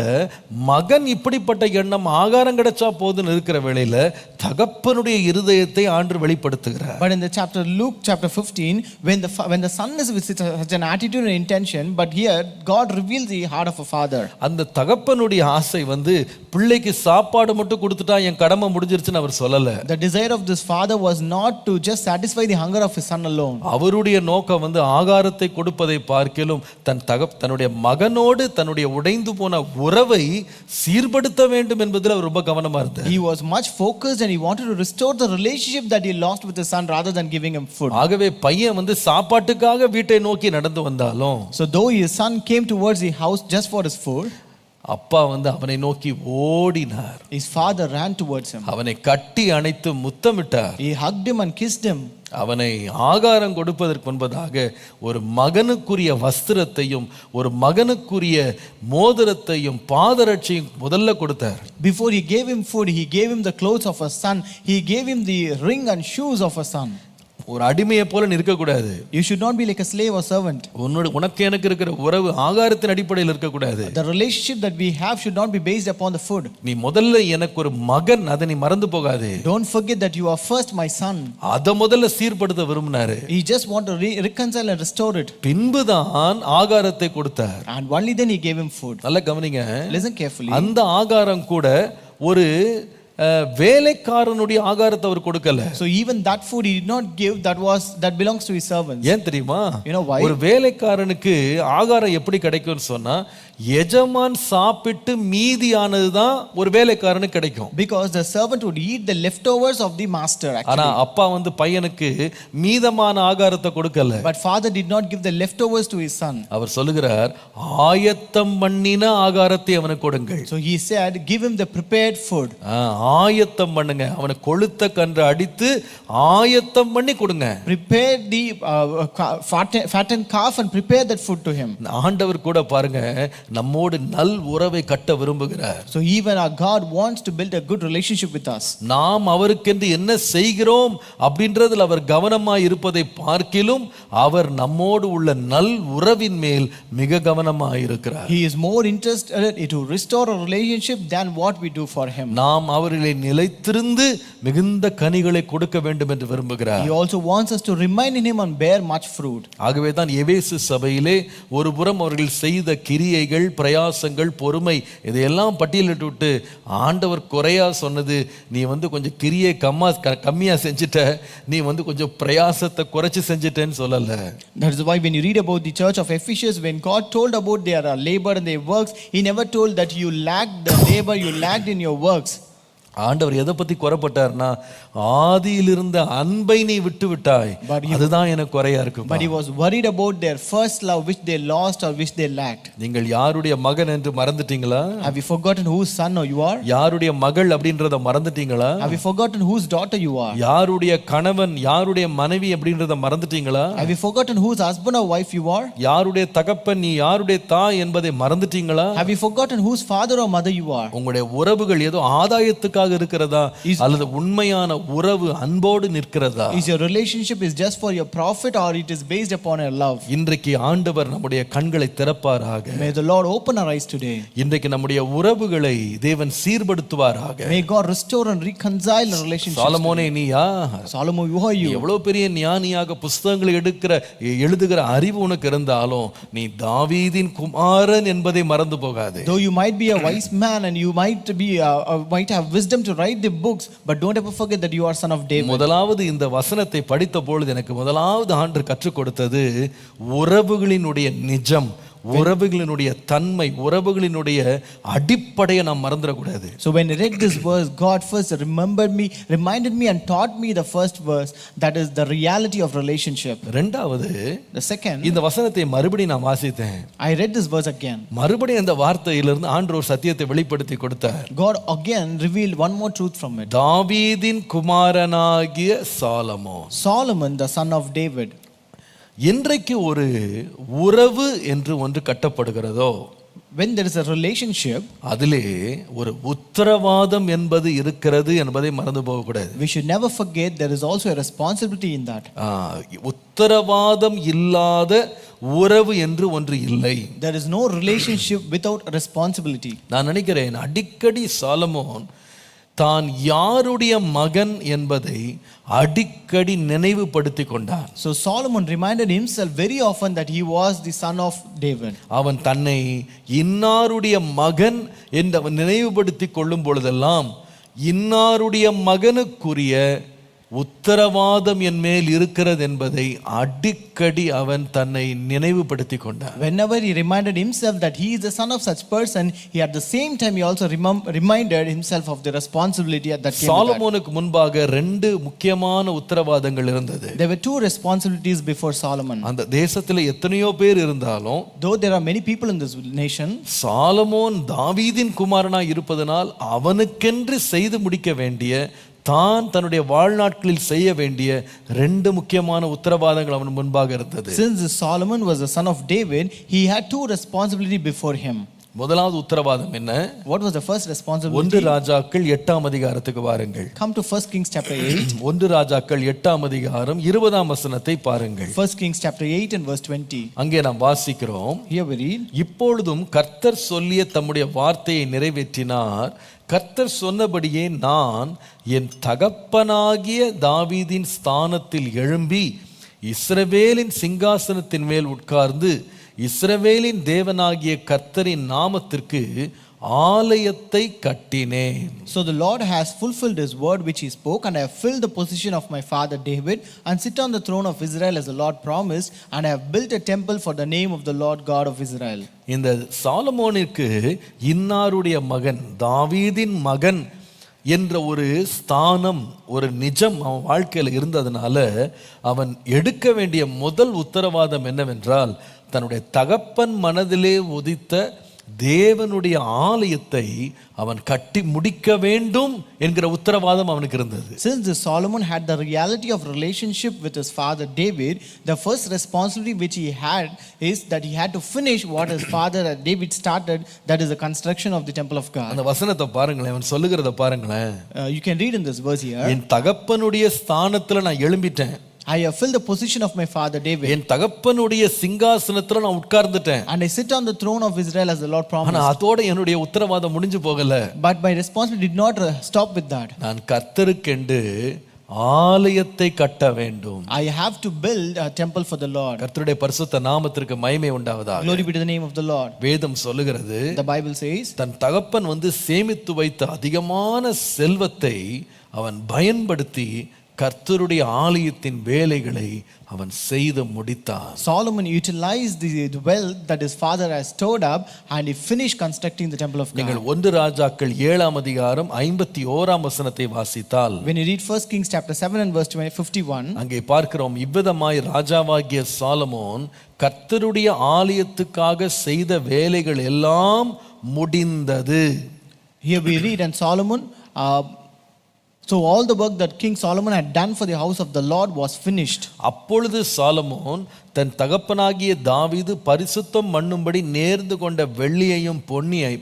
மகன் இப்படிப்பட்ட எண்ணம், ஆகாரம் கிடைச்சா போதுன்னு இருக்கிற வேளையில தகப்பனுடைய இருதயத்தை ஆண்டு வெளிப்படுத்துகிறார். But in the Luke chapter 15, when the son is with such an attitude and intention, but here God reveals the heart of a father. அந்த தகப்பனுடைய ஆசை பிள்ளைக்கு சாப்பாடு மட்டும் கொடுத்துட்டா என் கடமை முடிஞ்சிருச்சுன்னு அவர் சொல்லல. The desire of this father was not to just satisfy the hunger of his son alone. அவருடைய நோக்கம் ஆகாரத்தை கொடுப்பதை பார்க்கிலும் தன்னுடைய மகனோடு தன்னுடைய உடைந்து போன உறவை சீர்படுத்த வேண்டும் என்பதில் அவர் ரொம்ப கவனமா இருந்தார். He was much focused and he wanted to restore the relationship that he lost with his son rather than giving him food. ஆகவே பையன் சாப்பாட்டுக்காக வீட்டை நோக்கி நடந்து வந்தாலும், so though his son came towards the house just for his food, அப்பா அவனை நோக்கி ஓடினார். his father ran towards him. அவனை கட்டி அணைத்து முத்தமிட்டார். He hugged him and kissed him. அவனை ஆகாரம் கொடுப்பதற்கு முன்பதாக ஒரு மகனுக்குரிய வஸ்திரத்தையும் ஒரு மகனுக்குரிய மோதிரத்தையும் பாதரட்சையும் முதல்ல கொடுத்தார். Before he gave him food, he gave him the clothes of a son. He gave him the ring and shoes of a son. ஒரு அடிமையை போல இருக்க கூடாது. You should not be like a slave or servant. உனக்கு எனக்கு இருக்கிற உறவு ஆகாரத்தின் அடிப்படையில் இருக்க கூடாது. The relationship that we have should not be based upon the food. நீ முதல்ல எனக்கு ஒரு மகன், அதை நீ மறந்து போகாதே. Don't forget that you are first my son. அத முதல்ல சீர்படுத்த விரும்பினாரு. He just want to reconcile and restore it. பின்புதான் ஆகாரத்தை கொடுத்தார். And only then he gave him food. நல்லா கவனிங்க. Listen carefully. அந்த ஆகாரம் கூட ஒரு வேலைக்காரனுடைய ஆகாரத்தை அவர் கொடுக்கல. So even that food he did not give, that belongs to his servants. ஏன் தெரியுமா? You know why? ஒரு வேலைக்காரனுக்கு ஆகாரம் எப்படி கிடைக்கும்னு சொன்னா, எஜமான் சாப்பிட்டு மீதியானது தான் ஒரு வேலைக்காரனுக்கு கிடைக்கும். Because the servant would eat the leftovers of the master ஆனா actually. அப்பா வந்து பையனுக்கு மீதமான ஆகாரத்தை கொடுக்கல. But father did not give the leftovers to his son. அவர் சொல்லுகிறார், ஆயத்தம் பண்ணின ஆகாரத்தை அவனுக்கு கொடுங்கள். So he said, give him the prepared food. ஆயத்தம் பண்ணுங்க. அவனை கொழுத்த கன்று அடித்து ஆயத்தம் பண்ணி கொடுங்க. Prepare the fattened calf and prepare that food to him. ஆண்டவர் கூட பாருங்க, நம்மோடு நல் உறவை கட்ட விரும்புகிறார். So even our God wants to build a good relationship with us. நாம் அவருக்கென்று என்ன செய்கிறோம் அப்படின்றதில் அவர் கவனமாய் இருப்பதை பார்க்கிலும் அவர் நம்மோடு உள்ள நல் உறவின் மேல் மிக கவனமாய் இருக்கிறார். He is more interested to restore a relationship than what we do for him. நாம் அவர்களை நிலைத்திருந்து மிகுந்த கனிகளை கொடுக்க வேண்டும் என்று விரும்புகிறார். He also wants us to remain in him and bear much fruit. ஆகவே தான் எபேசு சபையிலே ஒரு புறம் அவர்கள் செய்த கிரியைகள், பிரயாசங்கள், பொறுமை இதையெல்லாம் பட்டியலிட்டு விட்டு ஆண்டவர் குறையா சொன்னது, நீ வந்து கொஞ்சம் கிரியை கம்மியா செஞ்சுட்ட, நீ வந்து கொஞ்சம் பிரயாசத்தை குறைச்சு செஞ்சுட்டேன்னு சொல்லல. That is why when you read about the church of Ephesus, when God told about their labor and their works, he never told that you lacked the labor, you lacked in your works. ஆண்டவர் எதை பத்தி குறைப்பட்டார்னா, ஆதியில் இருந்த அன்பை நீ விட்டு விட்டாய், அதுதான் எனக்கு குறையா இருக்கு. But he was worried about their first love which they lost or which they lacked. நீங்கள் யாருடைய மகன் என்று மறந்துட்டீங்களா? Have you forgotten whose son you are? யாருடைய மகள் அப்படின்றத மறந்துட்டீங்களா? Have you forgotten whose daughter you are? யாருடைய கணவன், யாருடைய மனைவி அப்படின்றத மறந்துட்டீங்களா? Have you forgotten whose husband or wife you are? யாருடைய தகப்பன், நீ யாருடைய தாய் என்பதை மறந்துட்டீங்களா? Have you forgotten whose father or mother you are? உங்களுடைய உறவுகள் ஏதோ ஆதாயத்துக்காக இருக்கிறதா அல்லது உண்மையான உறவு அன்போடு நிற்கிறதா? Is your relationship is just for your profit or it is based upon a love? இன்றைக்கு ஆண்டவர் நம்முடைய கண்களை திறப்பாராக. May the Lord open our eyes today. இன்றைக்கு நம்முடைய உறவுகளை தேவன் சீர்படுத்துவாராக. May God restore and reconcile our relationships. சாலமோனே, நீ யார்? Solomon, who are you? எவ்வளவு பெரிய ஞானியாக புஸ்தகங்களை எழுதுகிற அறிவு உனக்கு இருந்தாலும் நீ தாவீதின் குமாரன் என்பதை மறந்து போகாதே. Though you might be a wise man and you might have wisdom to write the books, but don't ever forget that you are son of David. முதலாவது இந்த வசனத்தை படித்த பொழுது எனக்கு முதலாவது ஆண்டு கற்றுக் கொடுத்தது உறவுகளினுடைய நிஜம், உறவுகளினுடைய தன்மை, உறவுகளினுடைய அடிப்படையை நாம் மறந்துடக்கூடாது. So when I read this verse, God first reminded me and taught me the first verse, that is the reality of relationship. இரண்டாவது, The second, இந்த வசனத்தை மறுபடியும் நான் வாசித்தேன். I read this verse again. மறுபடியும் அந்த வார்த்தையிலிருந்து ஆண்டவர் ஒரு சத்தியத்தை வெளிப்படுத்தி கொடுத்தார். God again revealed one more truth from it. தாவீதின் குமாரனாகிய Solomon, the son of David. இன்றைக்கு ஒரு உறவு என்று ஒன்று கட்டப்படுகிறதோ, when there is a relationship, அதிலே ஒரு உத்தரவாதம் என்பது இருக்கிறது என்பதை மறந்து போகக்கூடாது. we should never forget there is also a responsibility in that. உத்தரவாதம் இல்லாத உறவு என்று ஒன்று இல்லை. There is no relationship without responsibility. நான் நினைக்கிறேன் அடிக்கடி சாலமோன் தான் யாருடைய மகன் என்பதை அடிக்கடி நினைவுபடுத்தி கொண்டான். So Solomon reminded himself very often that he was the son of David. அவன் தன்னை இன்னாருடைய மகன் என்று நினைவுபடுத்தி கொள்ளும் பொழுதெல்லாம் இன்னாருடைய மகனுக்குரிய உத்தரவாதம் என் மேல் இருக்கிறது என்பதை அடிக்கடி அவன் தன்னை நினைவுபடுத்தி கொண்டான். Whenever he reminded himself that he is the son of such person, he at the same time he also reminded himself of the responsibility that came. சாலமோனுக்கு முன்பாக ரெண்டு முக்கியமான உத்தரவாதங்கள் இருந்தது. There were two responsibilities before Solomon. அந்த தேசத்தில் எத்தனையோ பேர் இருந்தாலும், though there are many people in this nation, Solomon தாவீதின் குமாரனாய் இருப்பதனால் அவனுக்கென்று செய்து முடிக்க வேண்டிய, தான் தன்னுடைய வாழ்நாட்களில் செய்ய வேண்டிய ரெண்டு முக்கியமான உத்தரவாதங்கள் அவன் முன்பாக இருந்தது. Since Solomon was the son of David, he had two responsibilities before him. முதலாவது உத்தரவாதம் என்ன? What was the first responsibility? 1 ராஜாக்கள் 8ஆம் அதிகாரத்துக்கு வாருங்கள். Come to 1 Kings chapter 8. 1 ராஜாக்கள் 8ஆம் அதிகாரம் 20ஆம் வசனத்தை பாருங்கள். 1 Kings chapter 8 and verse 20. அங்கே நாம் வாசிக்கிறோம். Here we read, இப்பொழுதும் கர்த்தர் சொல்லிய தம்முடைய வார்த்தையை நிறைவேற்றினார். கர்த்தர் சொன்னபடியே நான் என் தகப்பனாகிய தாவீதின் ஸ்தானத்தில் எழும்பி இஸ்ரவேலின் சிங்காசனத்தின் மேல் உட்கார்ந்து இஸ்ரவேலின் தேவனாகிய கர்த்தரின் நாமத்திற்கு ஆலயத்தை கட்டினேன். So the Lord has fulfilled his word which he spoke, and I have filled the position of my father David, and sit on the throne of Israel as the Lord promised, and I have built a temple for the name of the Lord God of Israel. இந்த சாலமோனிற்கு இன்னாருடைய மகன், தாவீதின் மகன் என்ற ஒரு ஸ்தானம், ஒரு நிஜம் அவன் வாழ்க்கையில் இருந்ததுனால அவன் எடுக்க வேண்டிய முதல் உத்தரவாதம் என்னவென்றால், தன்னுடைய தகப்பன் மனதிலே உதித்த தேவனுடைய ஆலயத்தை அவன் கட்டி முடிக்க வேண்டும் என்கிற உத்தரவாதம் அவனுக்கு இருந்தது. Since Solomon had the reality of relationship with his father David, the first responsibility which he had is that he had to finish what his father David started, that is the construction of the temple of God. அந்த வசனத்தை பாருங்களேன், அவன் சொல்லுகிறத பாருங்களேன். You can read in this verse here. என் தகப்பனுடைய ஸ்தானத்துல நான் எழும்பிட்டேன். I have filled the position of my father David. என் தகப்பனுடைய சிங்காசனத்துல நான் உட்கார்ந்துட்டேன். And I sit on the throne of Israel as the Lord promised. ஆனா அதோட என்னுடைய உத்தரவாதம் முடிஞ்சு போகல. But my responsibility did not stop with that. நான் கர்த்தருக்கென்று ஆலயத்தை கட்ட வேண்டும். I have to build a temple for the Lord. கர்த்தருடைய பரிசுத்த நாமத்திற்கு மகிமை உண்டாவதாக. Glory be to the name of the Lord. வேதம் சொல்லுகிறது, The Bible says, தன் தகப்பன் சேமித்து வைத்த அதிகமான செல்வத்தை அவன் பயன்படுத்தி கர்த்தருடைய ஆலயத்தின் வேலைகளை அவன் செய்து முடித்தான். Solomon utilized the wealth that his father has stored up, and he finished constructing the temple of God. நீங்கள் 1 ராஜாக்கள் 7ஆம் அதிகாரம் 51ஆம் வசனத்தை வாசித்தால், When you read 1 Kings chapter 7 and verse 51, அங்கே பார்க்கிறோம், இவ்விதமாய் ராஜாவாகிய சாலமோன் கர்த்தருடைய ஆலயத்துக்காக செய்த வேலைகள் எல்லாம் முடிந்தது. here we read, and Solomon so all the work that King Solomon had done for the house of the Lord was finished. அப்பொழுது சாலமோன் தன் தகப்பனாகிய தாவீது பரிசுத்தம் பண்ணும்படி நேர்ந்து கொண்ட வெள்ளியையும்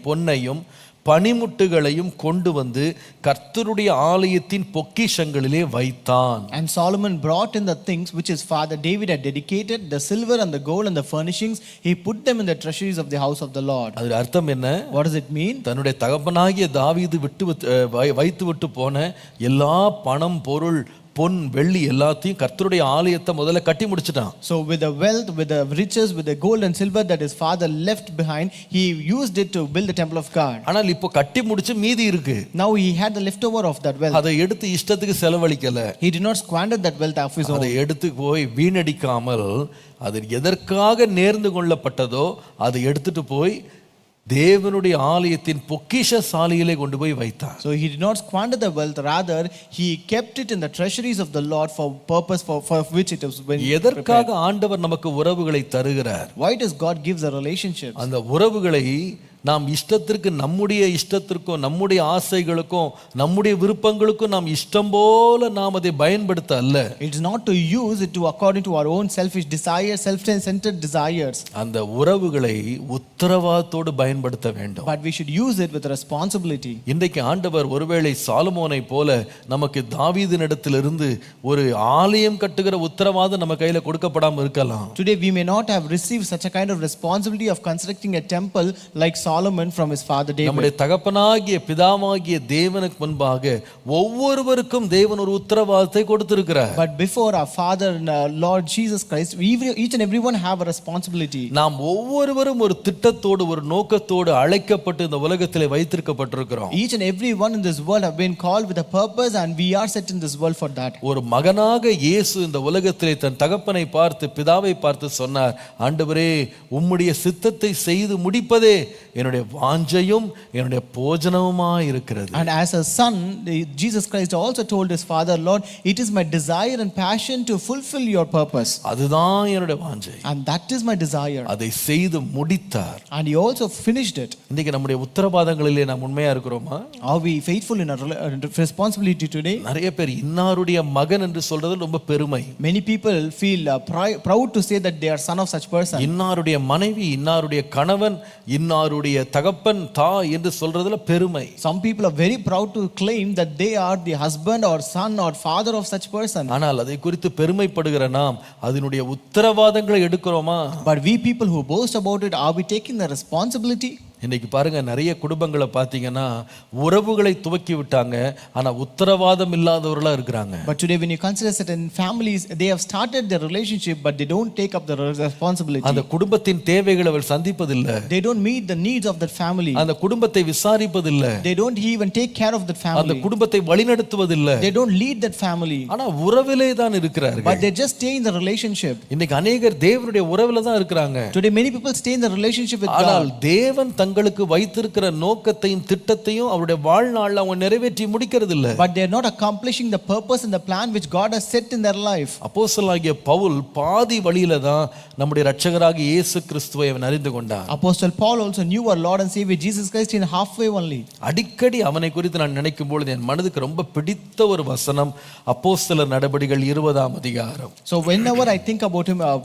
பொன்னையும் பனிமுட்டுகளையும் கொண்டு வந்து கர்த்தருடைய ஆலயத்தின் பொக்கிஷங்களிலே வைத்தான். And Solomon brought in the things which his father David had dedicated, the silver and the gold and the furnishings, he put them in the treasuries of the house of the Lord. அது அர்த்தம் என்ன? What does it mean? தன்னுடைய தகப்பனாகிய தாவீது வைத்து விட்டு போன எல்லா பணம், பொருள், பொன், வெள்ளி எல்லாத்தையும் கர்த்தருடைய ஆலயத்தை முதல்ல கட்டி முடிச்சிட்டான். So with the wealth, with the riches, with the gold and silver that his father left behind, he used it to build the temple of God. ஆனால் இப்போ கட்டி முடிச்சு மீதி இருக்கு. Now he had the leftover of that wealth. அதை எடுத்து இஷ்டத்துக்கு செலவழிக்கல. He did not squander that wealth of his own. அதை எடுத்து போய் வீணடிக்காமல், அது எதற்காக நேர்ந்து கொள்ளப்பட்டதோ அதை எடுத்துட்டு போய் தேவனுடைய ஆலயத்தின் பொக்கிஷ சாலையிலே கொண்டு போய் வைத்தார். So he did not squander the wealth, rather he kept it in the treasuries of the Lord for purpose for which it was been prepared. எதற்காக ஆண்டவர் நமக்கு உறவுகளை தருகிறார்? Why does God give the relationships? அந்த உறவுகளை நாம் இஷ்டத்திற்கு, நம்முடைய இஷ்டத்திற்கும், நம்முடைய ஆசைகளுக்கும், நம்முடைய விருப்பங்களுக்கும் நாம் இஷ்டம் போல நாம் அதை பயன்படுத்த அல்ல. It's not to use it to according to our own selfish desires, self-centered desires. அந்த உறவுகளை உத்தரவாதத்தோடு பயன்படுத்த வேண்டும். But we should use it with responsibility. இன்றைக்கு ஆண்டவர் ஒருவேளை சாலமோனை போல நமக்கு தாவீதினிடத்திலிருந்து ஒரு ஆலயம் கட்டுகிற உத்தரவாதம் நம்ம கையில கொடுக்கப்படாமல் இருக்கலாம். Today we may not have received such a kind of responsibility of constructing a temple like Solomon from his father David. நம்முடைய தகப்பனாகிய பிதாவாகிய தேவனுக்கு முன்பாக ஒவ்வொருவருக்கும் தேவன் ஒரு உத்தரவாதத்தை கொடுத்திருக்கிறார். But before our Father and our Lord Jesus Christ, each and everyone have a responsibility. நாம் ஒவ்வொருவரும் ஒரு திட்டத்தோடு, ஒரு நோக்கத்தோடு அழைக்கப்பட்டு இந்த உலகத்திலே வைத்திருக்கப்பட்டிருக்கிறோம். Each and everyone in this world have been called with a purpose, and we are set in this world for that. ஒரு மகனாக இயேசு இந்த உலகத்திலே தன் தகப்பனை பார்த்து, பிதாவை பார்த்து சொன்னார், ஆண்டவரே உம்முடைய சித்தத்தை செய்து முடிப்பதே என்னுடைய வாஞ்சையும் என்னுடைய போஜனமுமாய் இருக்கிறது. And as a son, Jesus Christ also told his father, Lord, it is my desire and passion to fulfill your purpose. அதுதான் என்னுடைய வாஞ்சை. And that is my desire. அதை செய்து முடித்தார். And he also finished it. இன்னைக்கு நம்முடைய உத்தரவாதங்களிலே நாம் உண்மையா இருக்கிறோமா? Are we faithful in our responsibility today? நிறைய பேர் இன்னாருடைய மகன் என்று சொல்றது ரொம்ப பெருமை. Many people feel proud to say that they are son of such person. இன்னாருடைய மனைவி, இன்னாருடைய கணவன், இன்னாருடைய தகப்பன், தாய் என்று சொல்றதுல பெருமை. Some people are very proud to claim that they are the husband or son or father of such person. ஆனால் அதை குறித்து பெருமைப்படுகிற நாம் அதனுடைய உத்தரவாதங்களை எடுக்கிறோமா? But we people who boast about it, are we taking the responsibility? இன்னைக்கு பாருங்க, நிறைய குடும்பங்களை பார்த்தீங்கன்னா உறவுகளை துவக்கி விட்டாங்க, ஆனா உத்தரவாதம் இல்லாதவர்களா இருக்கிறாங்க. But today when you consider certain families, they have started their relationship but they don't take up the responsibility. அந்த குடும்பத்தின் தேவைகளை அவர் சந்திப்பதில்லை. They don't meet the needs of that family. அந்த குடும்பத்தை விசாரிப்பதில்லை. They don't even take care of that அந்த family. குடும்பத்தை வழிநடத்துவதில்லை. They don't lead that family. ஆனா உறவிலே தான் இருக்கிறார்கள். But they just stay in the relationship. இன்னைக்கு அநேகர் தேவனுடைய உறவில தான் இருக்கிறாங்க. Today many people stay in the relationship with ஆனால் God. தேவன் தங்களுக்கு வைத்திருக்கிற நோக்கத்தையும் திட்டத்தையும் அவருடைய வாழ்நாள்ல அவங்க நிறைவேற்றி முடிக்கிறது இல்ல. But they are not accomplishing the purpose and the plan which God has set in their life. அப்போஸ்தலனாகிய பவுல் பாதி வழியில தான் நம்முடைய இரட்சகராகிய இயேசு கிறிஸ்துவை அவன் அறிந்து கொண்டான். Apostle Paul also knew our Lord and Savior Jesus Christ in halfway only. அடிக்கடி அவனை குறித்து நான் நினைக்கும் பொழுது என் மனதுக்கு ரொம்ப பிடித்த ஒரு வசனம் அப்போஸ்தலர் நடபடிகள் 20ஆம் அதிகாரம். So whenever I think about him, a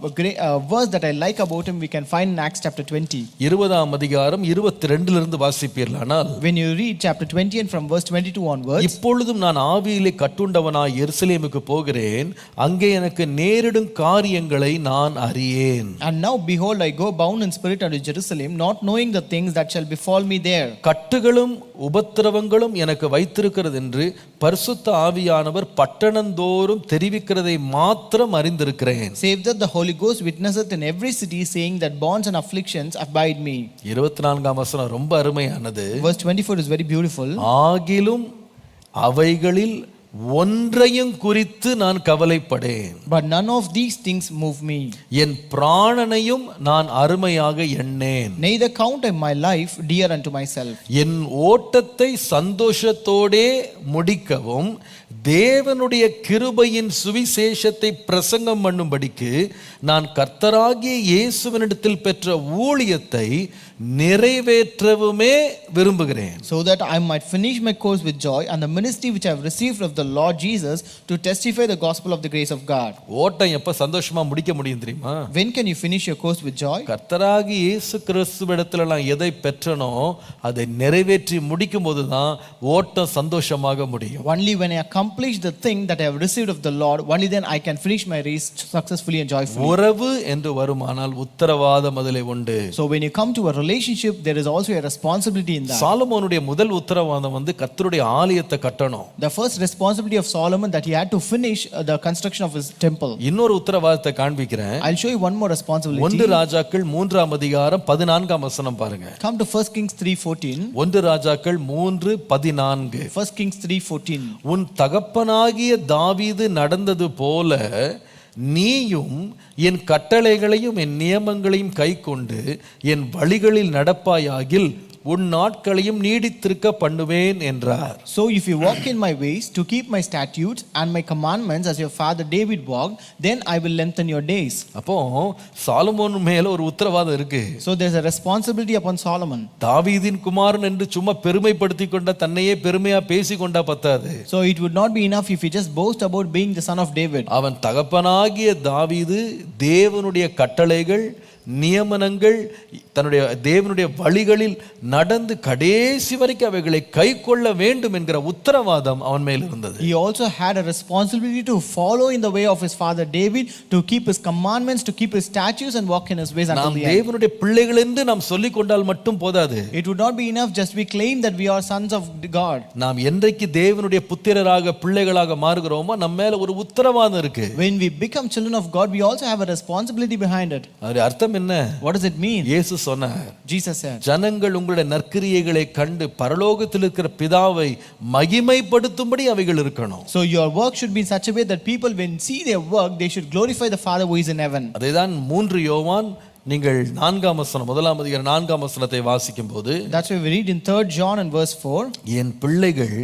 verse that I like about him we can find in Acts chapter 20. 20ஆம் அதிகாரம் 22 இருந்து வாசிப்பீர்களானால், When you read chapter 20 and from verse 22 onwards, இப்பொழுதும் நான் ஆவியிலே கட்டுண்டவனாய் எருசலேமுக்கு போகிறேன், அங்கே எனக்கு நேரிடும் காரியங்களை நான் அறியேன். and now behold I go bound in spirit unto Jerusalem, not knowing the things that shall befall me there. கட்டுகளும் உபத்திரவங்களும் எனக்கு வைத்திருக்கிறது என்று பரிசுத்த ஆவியானவர் பட்டணந்தோறும் தெரிவிக்கிறதை மாத்திரம் அறிந்திருக்கிறேன். Save that the Holy Ghost witnesseth in every city, saying that bonds and afflictions abide me. 24ஆம் வசனம் ரொம்ப அருமையானது. Verse 24 is very beautiful. ஆகிலும் அவைகளில் ஒன்றையும் குறித்து நான் கவலைப்படேன். But none of these things move me. என் பிராணனையும் நான் அருமையாக எண்ணேன். Neither count I my life dear unto myself. என் ஓட்டத்தை சந்தோஷத்தோடே முடிக்கவும் தேவனுடைய கிருபையின் சுவிசேஷத்தை பிரசங்கம் பண்ணும்படிக்கு நான் கர்த்தராகிய இயேசுவினிடத்தில் பெற்ற ஊழியத்தை நிறைவேற்றவுமே விரும்புகிறேன். So that I might finish my course with joy and the ministry which I have received of the Lord Jesus to testify the gospel of the grace of God. ஓட்டம் எப்ப சந்தோஷமா முடிக்க முடியும் தெரியுமா? When can you finish your course with joy? கர்த்தராகிய இயேசு கிறிஸ்துவிடத்தில் நான் எதை பெற்றனோ அதை நிறைவேற்றி முடிக்கும் போதுதான் ஓட்டம் சந்தோஷமாக முடியும். Only when I accomplish the thing that I have received of the Lord, only then I can finish my race successfully and joyfully. உறவு என்று வருமானால் உத்தரவாதம் அதிலே உண்டு. So when you come to a relationship, there is also a responsibility in that. சாலமோனுடைய முதல் உத்தரவாதம் கர்த்தருடைய ஆலயத்தை கட்டணும். The first responsibility of Solomon that he had to finish the construction of his temple. இன்னொரு உத்தரவாதத்தை காண்பிக்கிறேன். I'll show you one more responsibility. 1 ராஜாக்கள் 3ஆம் அதிகாரம் 14ஆம் வசனம் பாருங்க. Come to 1 Kings 3:14. 1 ராஜாக்கள் 3:14. 1 Kings 3:14. உன் தகப்பனாகிய தாவீது நடந்தது போல நீயும் என் கட்டளைகளையும் என் நியமங்களையும் கைக்கொண்டு என் வழிகளில் நடப்பாயாகில் உன் நாட்களையும் நீடித்திருக்க பண்ணுவேன் என்றார். So if you walk in my ways to keep my statutes and my commandments as your father David walked, then I will lengthen your days. அப்போ சாலமோன் மேல ஒரு உத்தரவாதம் இருக்கு. So there's a responsibility upon Solomon. தாவீதின் குமாரன் என்று சும்மா பெருமைப்படுத்தி கொண்ட தன்னையே பெருமையா பேசி கொண்டா பத்தாது. So it would not be enough if he just boast about being the son of David. அவன் தகப்பனாகிய தாவீது தேவனுடைய கட்டளைகள் நியமனங்கள் தன்னுடைய தேவனுடைய வழிகளில் நடந்து கடைசி வரைக்கும் அவைகளை கைக்கொள்ள வேண்டும் என்கிற உத்தரவாதம் அவன் மேல் இருந்தது. He also had a responsibility to follow in the way of his father David, to keep his commandments, to keep his statutes and walk in his ways until நாம் the end. தேவனுடைய பிள்ளைகள் என்று நாம் சொல்லிக் கொண்டால் மட்டும் போதாது. It would not be enough just we claim that we are sons of God. நாம் என்றைக்கு தேவனுடைய புத்திரராக பிள்ளைகளாக மாறுகிறோமோ நம்ம மேல ஒரு உத்தரவாதம் இருக்கு. When we become children of God, we also have a responsibility behind it. அது அர்த்தம் என்ன? What does it mean? இயேசு சொன்னார், Jesus said, ஜனங்கள் உங்களுடைய நற்கிரியைகளை கண்டு பரலோகத்தில் இருக்கிற பிதாவை மகிமைப்படுத்தும்படி அவைகள் இருக்கணும். So your work should be in such a way that people when see their work they should glorify the Father who is in heaven. அதேதான் 3 யோவான் நீங்கள் 4ஆம் வசனம் 1ஆம் அதிகாரம் 4ஆம் வசனத்தை வாசிக்கும் போது, That's why we read in 3rd John and verse 4, என் பிள்ளைகள்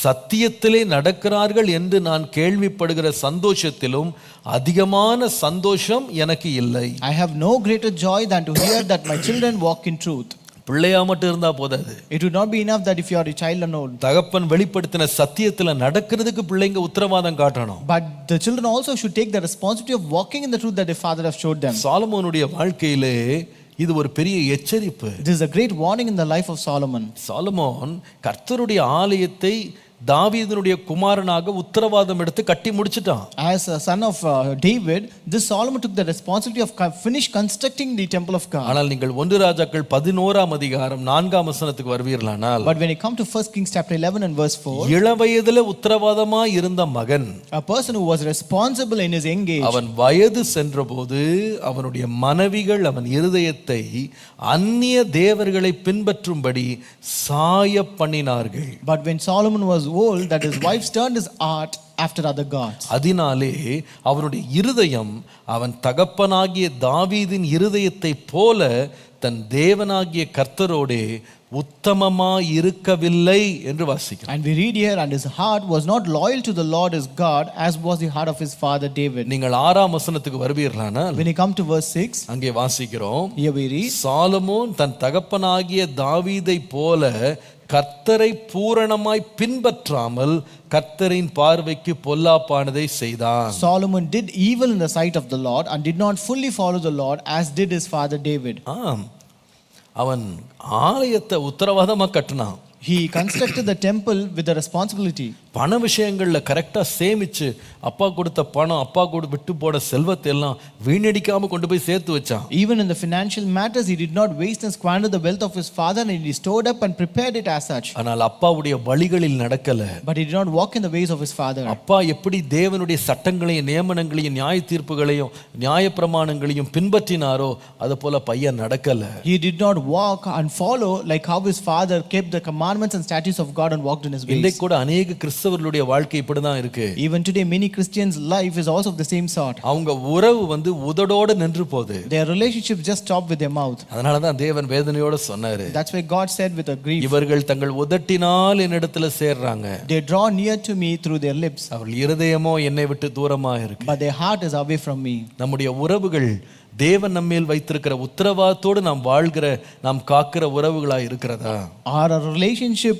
சத்தியத்திலே நடக்கிறார்கள் என்று நான் கேள்விப்படுகிற சந்தோஷத்திலும் அதிகமான சந்தோஷம் எனக்கு இல்லை. I have no greater joy than to hear that my children walk in truth. பிள்ளையா மட்டும் இருந்தா போதாது. It would not be enough that if you are a child alone. தகப்பன் வெளிப்படுத்தின சத்தியத்துல நடக்கிறதுக்கு பிள்ளைங்க உத்தரவாதம் காட்டணும். But the children also should take the responsibility of walking in the truth that their father have showed them. சாலமோனுடைய வாழ்க்கையிலே இது ஒரு பெரிய எச்சரிப்பு. This is a great warning in the life of Solomon. Solomon கர்த்தருடைய ஆலயத்தை தாவீதினுடைய குமாரனாக உத்தரவாதம் எடுத்து கட்டி முடிச்சிட்டான். As a son of David, this Solomon took the responsibility of finish constructing the temple of God. ஆனால் நீங்கள் 1 ராஜாக்கள் 11ஆம் அதிகாரம் 4ஆம் வசனத்துக்கு வருவீர்களானால், But when you come to 1 Kings chapter 11 and verse 4, இளவயதிலே உத்தரவாதமாய் இருந்த மகன், a person who was responsible in his young age, அவன் வயது சென்றபோது அவனுடைய மனைவிகள் அவன் இருதயத்தை அந்நிய தேவர்களை பின்பற்றும்படி சாய பண்ணினார்கள். but when Solomon was old, that his wife turned his heart after other gods. அதனாலே அவனுடைய இருதயம் அவன் தகப்பனாகிய தாவீதின் இருதயத்தை போல தன் தேவனாகிய கர்த்தரோடே உத்தமமாய் இருக்கவில்லை என்று வாசிக்கிறோம். And we read here, and his heart was not loyal to the Lord his God, as was the heart of his father David. நீங்கள் 6ஆம் வசனத்துக்கு வருவீர்களானால், When you come to verse 6, அங்கே வாசிக்கிறோம், here we read, சாலமோன் தன் தகப்பனாகிய தாவீதை போல கர்த்தரை பூரணமாய் பின்பற்றாமல் கர்த்தரின் பார்வைக்கு பொல்லாப்பானதை செய்தான். Solomon did evil in the sight of the Lord and did not fully follow the Lord as did his father David. ஆம், அவன் ஆலயத்தை உத்தரவாதமா கட்டினான். He constructed the temple with the responsibility. பண விஷயங்கள்ல கரெக்டா சேமிச்சு அப்பா கொடுத்த பணம், அப்பா கூட விட்டு போன செல்வத்தை எல்லாம் வீணடிக்காம கொண்டு போய் சேர்த்து வச்சான். Even in the financial matters, he did not waste and squander the wealth of his father, and he stored up and prepared it as such. ஆனால் அப்பாவுடைய வழிகளில் நடக்கல. But he did not walk in the ways of his father. அப்பா எப்படி தேவனுடைய சட்டங்களையும் நியமனங்களையும் நியாய தீர்ப்புகளையும் நியாய பிரமாணங்களையும் பின்பற்றினாரோ அது போல பையன் நடக்கல. He did not walk and follow like how his father kept the commandments and statutes of God and walked in his ways. இன்றைக்கு கூட अनेक கிறிஸ்தவர்களுடைய வாழ்க்கை இப்படிதான் இருக்கு. Even today many Christians life is also of the same sort. அவங்க உறவு உதடோட நின்று போகுது. Their relationship just stopped with their mouth. அதனால தான் தேவன் வேதனையோட சொன்னாரு, That's why God said with a grief, இவர்கள் தங்கள் உதட்டினால் என்னிடத்துல சேர்றாங்க, they draw near to me through their lips, அவர்கள் இருதயமோ என்னை விட்டு தூரமா இருக்கு. but their heart is away from me. நம்முடைய உறவுகள் தேவன் நம்மேல் வைத்திருக்கிற உத்தரவாதத்தோடு நாம் வாழ்கிற, நாம் காக்கிற உறவுகளாய் இருக்கிறதா? Our relationship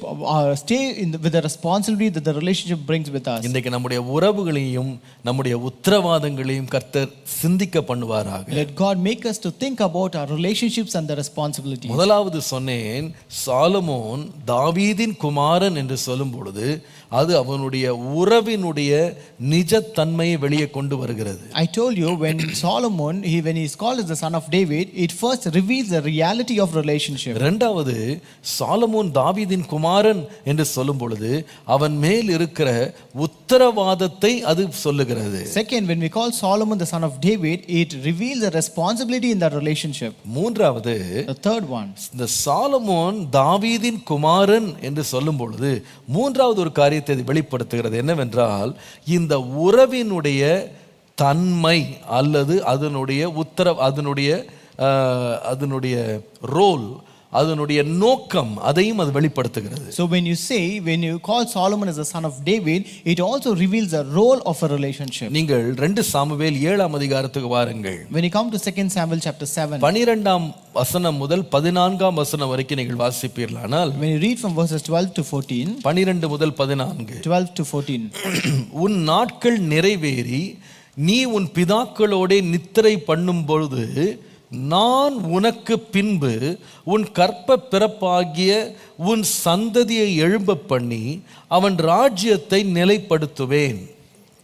stay with the responsibility that the relationship brings with us. இன்றைக்கு நம்முடைய உறவுகளையும் நம்முடைய உத்தரவாதங்களையும் கர்த்தர் சிந்திக்க பண்ணுவாராக. Let God make us to think about our relationships and the responsibilities. முதலாவது சொன்னேன், சாலமோன் தாவீதின் குமாரன் என்று சொல்லும் பொழுது அது அவனுடைய உறவினுடைய நிஜத்தன்மையை வெளியே கொண்டு வருகிறது. I told you when Solomon, when he is called as the son of David, it first reveals the reality of relationship. இரண்டாவது, சாலமோன் தாவீதின் குமாரன் என்று சொல்லும் பொழுது அவன் மேல் இருக்கிற உத்தரவாதத்தை அது சொல்லுகிறது. Second, when we call Solomon the son of David, it reveals the responsibility in that relationship. மூன்றாவது, The third one, இந்த சாலமோன் தாவீதின் குமாரன் என்று சொல்லும் பொழுது மூன்றாவது ஒரு காரியத்தை வெளிப்படுத்துகிறது. என்னவென்றால், இந்த உறவினுடைய தன்மை அல்லது அதனுடைய ரோல், அதனுடைய நோக்கம், அதையும் அது வெளிப்படுத்துகிறது. so when you call Solomon as the son of David, it also reveals the role of a relationship. நீங்கள் 2 சாமுவேல் 7ஆம் அதிகாரத்துக்கு வாருங்கள். When you come to 2 Samuel chapter 7, 12ஆம் வசனம் முதல் 14ஆம் வசனம் வரைக்கும் நீங்கள் வாசிப்பீர்களானால், when you read from verses 12 to 14, 12 முதல் 14, 12 to 14, உன் நாட்கள் நிறைவேறி நீ உன் பிதாக்களோடே நித்திரை பண்ணும் பொழுது நான் உனக்கு பின்பு உன் கற்ப பிறப்பாகிய உன் சந்ததியை எழும்ப பண்ணி அவன் ராஜ்யத்தை நிலைப்படுத்துவேன்.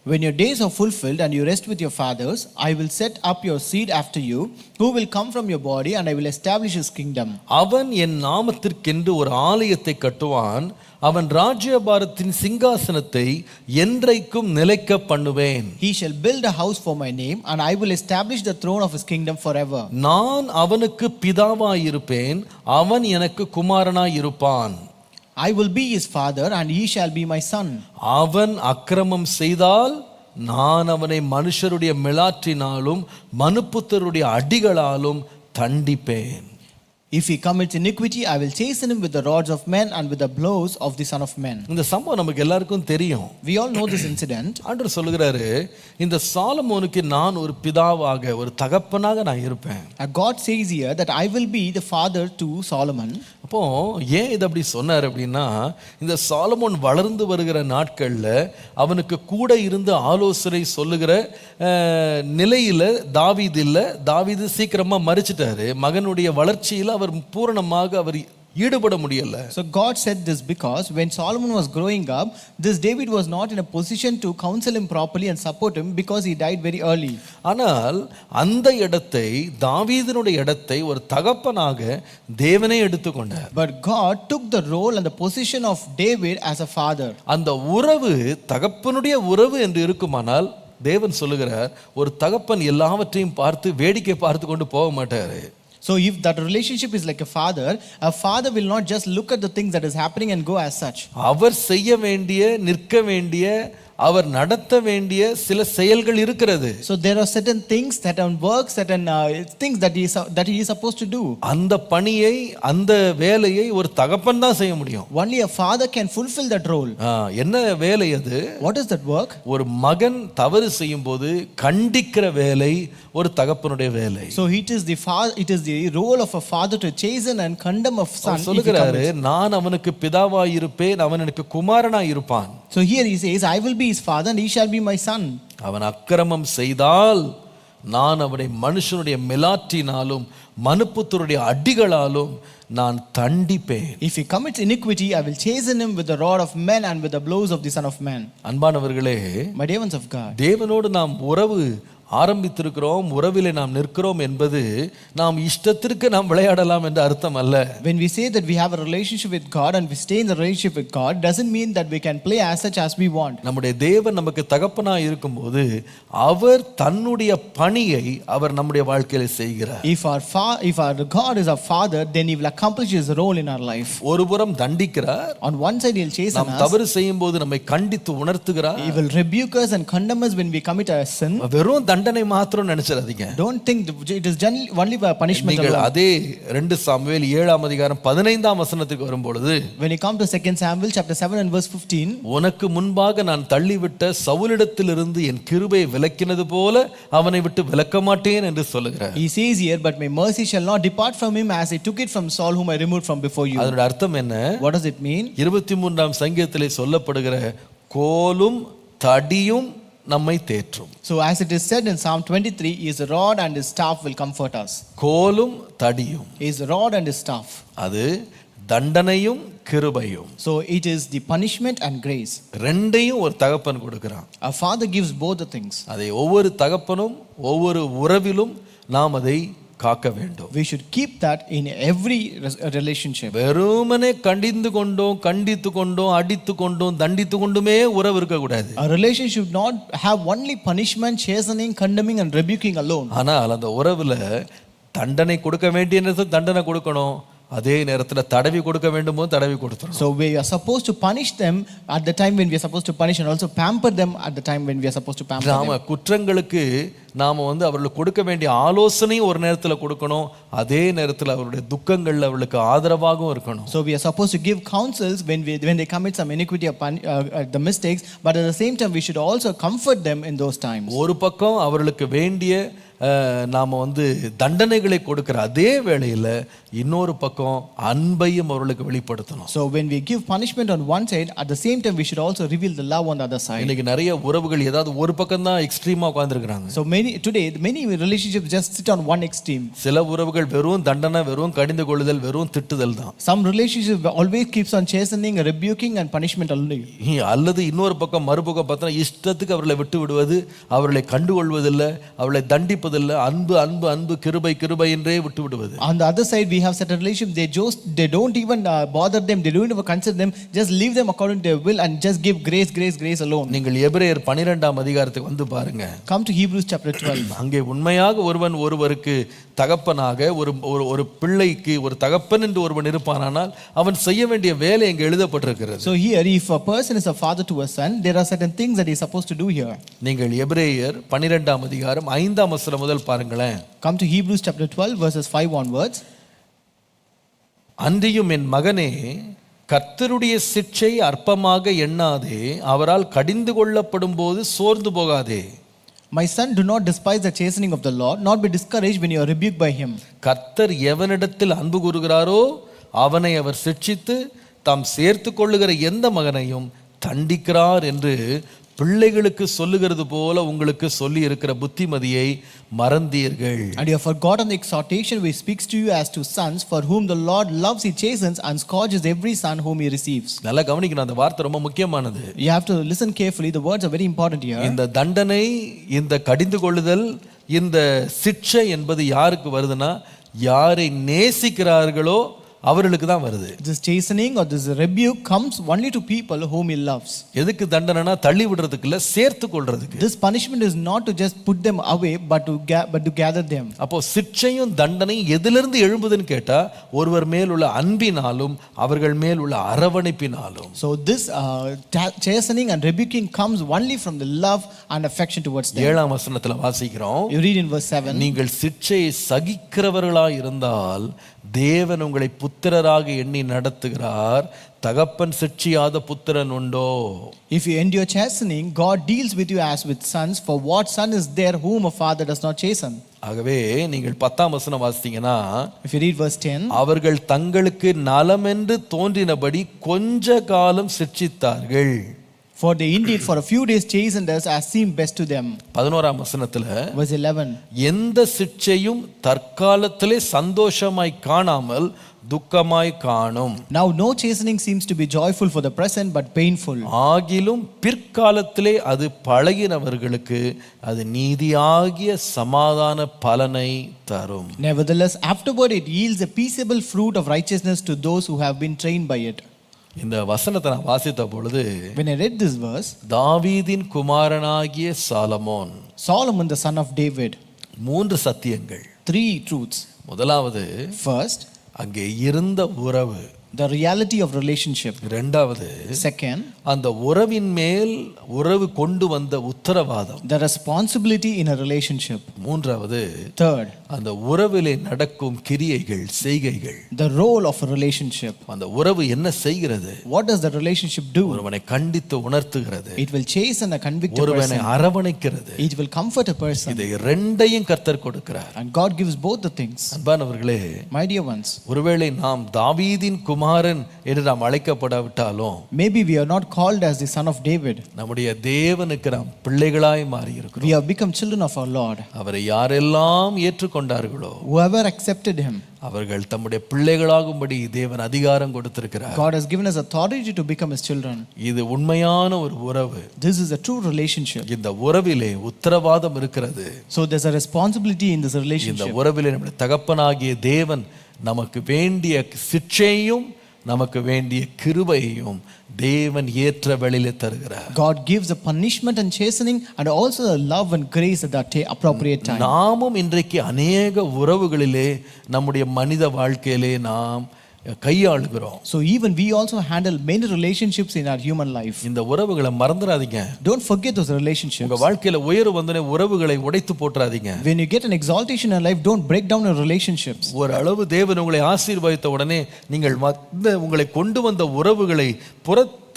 when your days are fulfilled and you rest with your fathers, I will set up your seed after you, who will come from your body, and I will establish his kingdom. அவன் என் நாமத்திற்கென்று ஒரு ஆலயத்தை கட்டுவான், அவன் ராஜ்யபாரத்தின் சிங்காசனத்தை என்றைக்கும் நிலைக்க பண்ணுவேன். He shall build a house for my name, and I will establish the throne of his kingdom forever. நான் அவனுக்கு பிதாவாயிருப்பேன், அவன் எனக்கு குமாரனாயிருப்பான். I will be his father, and he shall be my son. அவன் அக்கிரமம் செய்தால் நான் அவனை மனுஷருடைய மிலாற்றினாலும் மனுப்புத்தருடைய அடிகளாலும் தண்டிப்பேன். If he commits iniquity, I will chasten him with the rods of men and with the blows of the son of man. இந்த சம்பவம் நமக்கு எல்லாருக்கும் தெரியும். We all know this incident. ஆண்டவர் சொல்லுகிறாரு, இந்த சாலமோனுக்கு நான் ஒரு பிதாவாக, ஒரு தகப்பனாக நான் இருப்பேன். God says here that I will be the father to Solomon. அப்போ ஏன் இது அப்படி சொன்னார் அப்படின்னா, இந்த சாலமோன் வளர்ந்து வருகிற நாட்கள்ல அவனுக்கு கூட இருந்து ஆலோசனை சொல்லுகிற நிலையில தாவீது இல்ல. தாவீது சீக்கிரமா மரிச்சிட்டாரு. மகனுடைய வளர்ச்சியில் அவர் பூரணமாக அவர் ஈடுபட முடியல. So God said this because when Solomon was growing up, this David was not in a position to counsel him properly and support him because he died very early. ஆனால் அந்த இடத்தை, தாவீதினுடைய இடத்தை ஒரு தகப்பனாக தேவனே எடுத்துக்கொண்டார். But God took the role and the position of David as a father. அந்த உறவு தகப்பனுடைய உறவு என்று இருக்குமானால் தேவன் சொல்லுகிறார், ஒரு தகப்பன் எல்லாவற்றையும் பார்த்து வேடிக்கை பார்த்து கொண்டு போக மாட்டாரு. So if that relationship is like a father will not just look at the things that is happening and go as such. அவர் செய்ய வேண்டிய, நிற்க வேண்டிய, அவர் நடத்த வேண்டிய சில செயல்கள் இருக்கிறது. So there are certain things, certain works, certain things that he is supposed to do. அந்த பணியை, அந்த வேலையை ஒரு தகப்பன் தான் செய்ய முடியும். Only a father can fulfill that role. என்ன வேலை அது? What is that work? ஒரு மகன் தவறு செய்யும் போது கண்டிக்கிற வேலை ஒரு தகப்பனுடைய வேலை. So it is the role of a father to chasten and condemn a son. சொல்லுகிறாரு, நான் அவனுக்கு பிதாவாய் இருப்பேன், அவன் எனக்கு குமாரனாய் இருப்பான். So here he says, I will be his father and he shall be my son. அவன் அக்கிரமம் செய்தால் நான் அவனை மனுஷனுடைய மிலாற்றினாலும் மனுப்புத்தருடைய அடிகளாலும் நான் தண்டிப்பேன். If he commits iniquity, I will chasten him with the rod of men and with the blows of the son of man. அன்பானவர்களே, My dear ones of God, தேவனோடு நாம் உறவு ஆரம்பித்திருக்கிறோம், உறவிலே நாம் நிற்கிறோம் என்பது நாம் இஷ்டத்திற்கு நாம் விளையாடலாம் என்ற அர்த்தம் அல்ல. When we say that we have a relationship with God and we stay in the relationship with God, doesn't mean that we can play as such as we want. நம்முடைய தேவன் நமக்கு தகப்பனாய் இருக்கும்போது அவர் தன்னுடைய பணியை அவர் நம்முடைய வாழ்க்கையில செய்கிறார். If our God is our father, then he will accomplish his role in our life. ஒருபுறம் தண்டிக்கிறார், On one side he will chasten நாம் us. தவறு செய்யும் போது நம்மை கண்டித்து உணர்த்துகிறார். He will rebuke us and condemn us when we commit a sin. வெறும் தண்டனை மாத்திரம் நினைச்சிடாதீங்க. Don't think it is only punishment நீங்கள் alone. அதே 2 சாமுவேல் 7ஆம் அதிகாரம் 15ஆம் வசனத்துக்கு வரும்பொழுது, When you come to 2 Samuel chapter 7 and verse 15, உனக்கு முன்பாக நான் தள்ளிவிட்ட சவுலிடத்திலிருந்து என் கிருபை விலக்கினது போல அவனை விட்டு விலக்க மாட்டேன் என்று சொல்லுகிறார். he says here, but my mercy shall not depart from him as I took it from Saul whom I removed from before you. அதனுடைய அர்த்தம் என்ன? What does it mean? 23ஆம் சங்கீதத்திலே சொல்லப்படுகிற கோலும் தடியும் நம்மை தேற்றும். So as it is said in Psalm 23, his rod and his staff will comfort us. கோலும் தடியும், His rod and his staff. அது தண்டனையும் கிருபையும். So it is the punishment and grace. ரெண்டையும் ஒரு தகப்பன் கொடுக்கிறான். A father gives both the things. அதை ஒவ்வொரு தகப்பனும் ஒவ்வொரு உறவிலும் நாம் அதை காக்க வேண்டும். We should keep that in every relationship. வெறுமனே கண்டிந்து கொண்டோம், கண்டித்து கொண்டோம், அடித்து கொண்டோம், தண்டித்து கொண்டுமே உறவு இருக்க கூடாது. A relationship should not have only punishment, chastening, condemning and rebuking alone. ஆனால் அந்த உறவுல தண்டனை கொடுக்க வேண்டிய நேரத்தில் தண்டனை கொடுக்கணும், அதே நேரத்தில் தடவி கொடுக்க வேண்டுமோ தடவி கொடுத்துறோம். So we are supposed to punish them at the time when we are supposed to punish and also pamper them at the time when we are supposed to pamper them. நாம குற்றங்களுக்கு நாம அவர்களுக்கு கொடுக்க வேண்டிய ஆலோசனையும் ஒரு நேரத்தில் கொடுக்கணும், அதே நேரத்தில் அவருடைய துக்கங்கள்ல அவர்களுக்கு ஆதரவாகவும் இருக்கணும். So we are supposed to give counsels when they commit some iniquity or the mistakes, but at the same time we should also comfort them in those times. ஒரு பக்கம் அவர்களுக்கு வேண்டிய நாம தண்டனைகளை கொடுக்கிற அதே வேளையில இன்னொரு பக்கம் அன்பையும் அவர்களுக்கு வெளிப்படுத்தணும். So when we give punishment on one side, at the same time we should also reveal the love on the other side. இன்னைக்கு நிறைய உறவுகள் ஏதாவது ஒரு பக்கம் தான் எக்ஸ்ட்ரீமா உட்கார்ந்திருக்காங்க. So many relationships just sit on one extreme. சில உறவுகள் வெறும் தண்டனை, வெறும் கடிந்து கொள்ளுதல், வெறும் திட்டுதல் தான். Some relationships always keeps on chastening, rebuking and punishment only. அல்லது இன்னொரு பக்கம் மறுபக்கம் பார்த்தா இஷ்டத்துக்கு அவர்களை விட்டு விடுவது, அவர்களை கண்டுகொள்வதில்லை, அவர்களை தண்டிப்பதில்லை, அன்பு அன்பு அன்பு கிருபை கிருபை என்றே விட்டு விடுவது. On the other side we have certain relationships, they don't even bother them, they don't even consider them, just leave them according to their will and just give grace alone. நீங்கள் எபிரேயர் 12ஆம் அதிகாரத்துக்கு பாருங்க. Come to Hebrews chapter 12. அங்கே உண்மையாக ஒருவன் ஒருவருக்கு தகப்பனாக, ஒரு பிள்ளைக்கு ஒரு தகப்பன் என்று ஒருவன் இருப்பானால் அவன் செய்ய வேண்டிய வேலை இங்கே எழுதப்பட்டிருக்கிறது. So here if a person is a father to a son, there are certain things that he is supposed to do here. நீங்கள் எபிரேயர் 12ஆம் அதிகாரம் 5ஆம் வசனம் முதல் பாருங்களேன். Come to Hebrews chapter 12 verses 5 onwards. அன்றியும் என் மகனே, கர்த்தருடைய சிட்சை அற்பமாக எண்ணாதே, அவரால் கடிந்து கொள்ளப்படும் போது சோர்ந்து போகாதே. My son, do not despise the chastening of the Lord, nor be discouraged when you are rebuked by him. கர்த்தர் எவனிடத்தில் அன்பு கூறுகிறாரோ அவனை அவர் சிட்சித்து தாம் சேர்த்து கொள்ளுகிற எந்த மகனையும் தண்டிக்கிறார் என்று பிள்ளைகளுக்கு சொல்லுகிறது போல உங்களுக்கு சொல்லி இருக்கிற புத்திமதியை மறந்தீர்கள். And you have forgotten the exhortation which speaks to you as to sons, for whom the Lord loves he chastens and scourges every son whom he receives. நல்லா கவனிக்கணும், அந்த வார்த்தை ரொம்ப முக்கியமானது. You have to listen carefully, the words are very important here. இந்த தண்டனை, இந்த கடிந்து கொள்ளுதல், இந்த சிட்சை என்பது யாருக்கு வருதுன்னா, யாரை நேசிக்கிறார்களோ அவர்களுக்கு தான் வருது. This chastening or this rebuke comes only to people whom he loves. எதுக்கு தண்டனைனா தள்ளி விடுறதுக்கு இல்ல, சேர்த்து கொள்றதுக்கு. This punishment is not to just put them away but to gather them. அப்போ சிட்சையும் தண்டனையும் எதிலிருந்து எழும்புதுன்னு கேட்டா, ஒருவர் மேல் உள்ள அன்பினாலும் அவர்கள் மேல் உள்ள அரவணைப்பினாலும். So this chastening and rebuking comes only from the love and affection towards them. 7ஆம் வசனத்துல வாசிக்கிறோம். You read in verse 7. நீங்கள் சிட்சையை சகிக்கிறவர்களாய் இருந்தால் தேவன் உங்களை புத்திரராக எண்ணி நடத்துகிறார். தகப்பன் சிட்சியாத புத்திரன் உண்டோ? If you endure chastening, God deals with you as with sons. For what son is there whom a father does not chasten? ஆகவே நீங்கள் 10ஆம் வசனம் வாசித்தீங்கன்னா, if you read verse 10, அவர்கள் தங்களுக்கு நலமென்று தோன்றினபடி கொஞ்ச காலம் சிட்சித்தார்கள். For they indeed for a few days chastened us as seemed best to them. 11ஆம் வசனத்துல, verse 11, எந்த சிட்சையும் தற்காலத்திலே சந்தோஷமாய் காணாமல் துக்கமாய் காணும். Now no chastening seems to be joyful for the present but painful. ஆகிலும் பிற்காலத்திலே அது பழகினவர்களுக்கு அது நீதியாகிய சமாதான பலனை தரும். Nevertheless afterward it yields a peaceable fruit of righteousness to those who have been trained by it. இந்த வசனத்தை நான் வாசித்த பொழுது, when I read this verse, தாவீதின் குமாரனாகிய Solomon, Solomon the son of David, 3 சத்தியங்கள். 3 truths. முதலாவது, first, அங்கே இருந்த உறவு, the reality of relationship. இரண்டாவது, second, அந்த உறவின் மேல் உறவு கொண்டு வந்த உத்தரவாதம், the responsibility in a relationship. மூன்றாவது, third, அந்த உறவிலே நடக்கும் கிரியைகள், செய்கைகள், the role of a relationship. அந்த உறவு என்ன செய்கிறது? What does the relationship do? ஒருவனை கண்டித்து உணர்த்துகிறது, it will chasten and convict a ஒருவனை person, அரவணைக்கிறது. it will comfort a person. இதை இரண்டையும் கர்த்தர் கொடுக்கிறார். and God gives both the things. அன்பானவர்களே, my dear ones, ஒருவேளை நாம் தாவீதின் குமாரன் என்று நாம் அழைக்கப்படாவிட்டாலும், maybe we are not called as the son of David, நம்முடைய தேவனுக்கு நாம் பிள்ளைகளாய் மாறி இருக்கிறோம். we have become children of our Lord. அவரை யாரெல்லாம் ஏற்றுக்கொண்டார்களோ, whoever accepted him, அவர்கள் தம்முடைய பிள்ளைகளாகும்படி தேவன் அதிகாரம் கொடுத்திருக்கிறார். God has given us authority to become his children. இது உண்மையான ஒரு உறவு. This is a true relationship. இந்த உறவிலே உத்தரவாதம் இருக்கிறது. So there's a responsibility in this இந்த relationship. உறவிலே நம்முடைய தகப்பனாகிய தேவன் நமக்கு வேண்டிய சிட்சையும் நமக்கு வேண்டிய கிருபையையும் தேவன் ஏற்ற வேளையிலே தருகிறார். God gives a punishment and chastening and also a love and grace at that appropriate time. நாமும் இன்றைக்கு அநேக உறவுகளிலே நம்முடைய மனித வாழ்க்கையிலே நாம் கையாளுகிறோம். So even we also handle many relationships in our human life. இந்த உறவுகளை மறந்துடாதீங்க. Don't forget those relationships. உங்க வாழ்க்கையில உயர்வு வந்தனே உறவுகளை உடைத்து போட்றாதீங்க. When you get an exaltation in life, don't break down your relationships. ஒரு அளவு தேவன் உங்களை ஆசீர்வதித்த உடனே நீங்கள் உங்களை கொண்டு வந்த உறவுகளை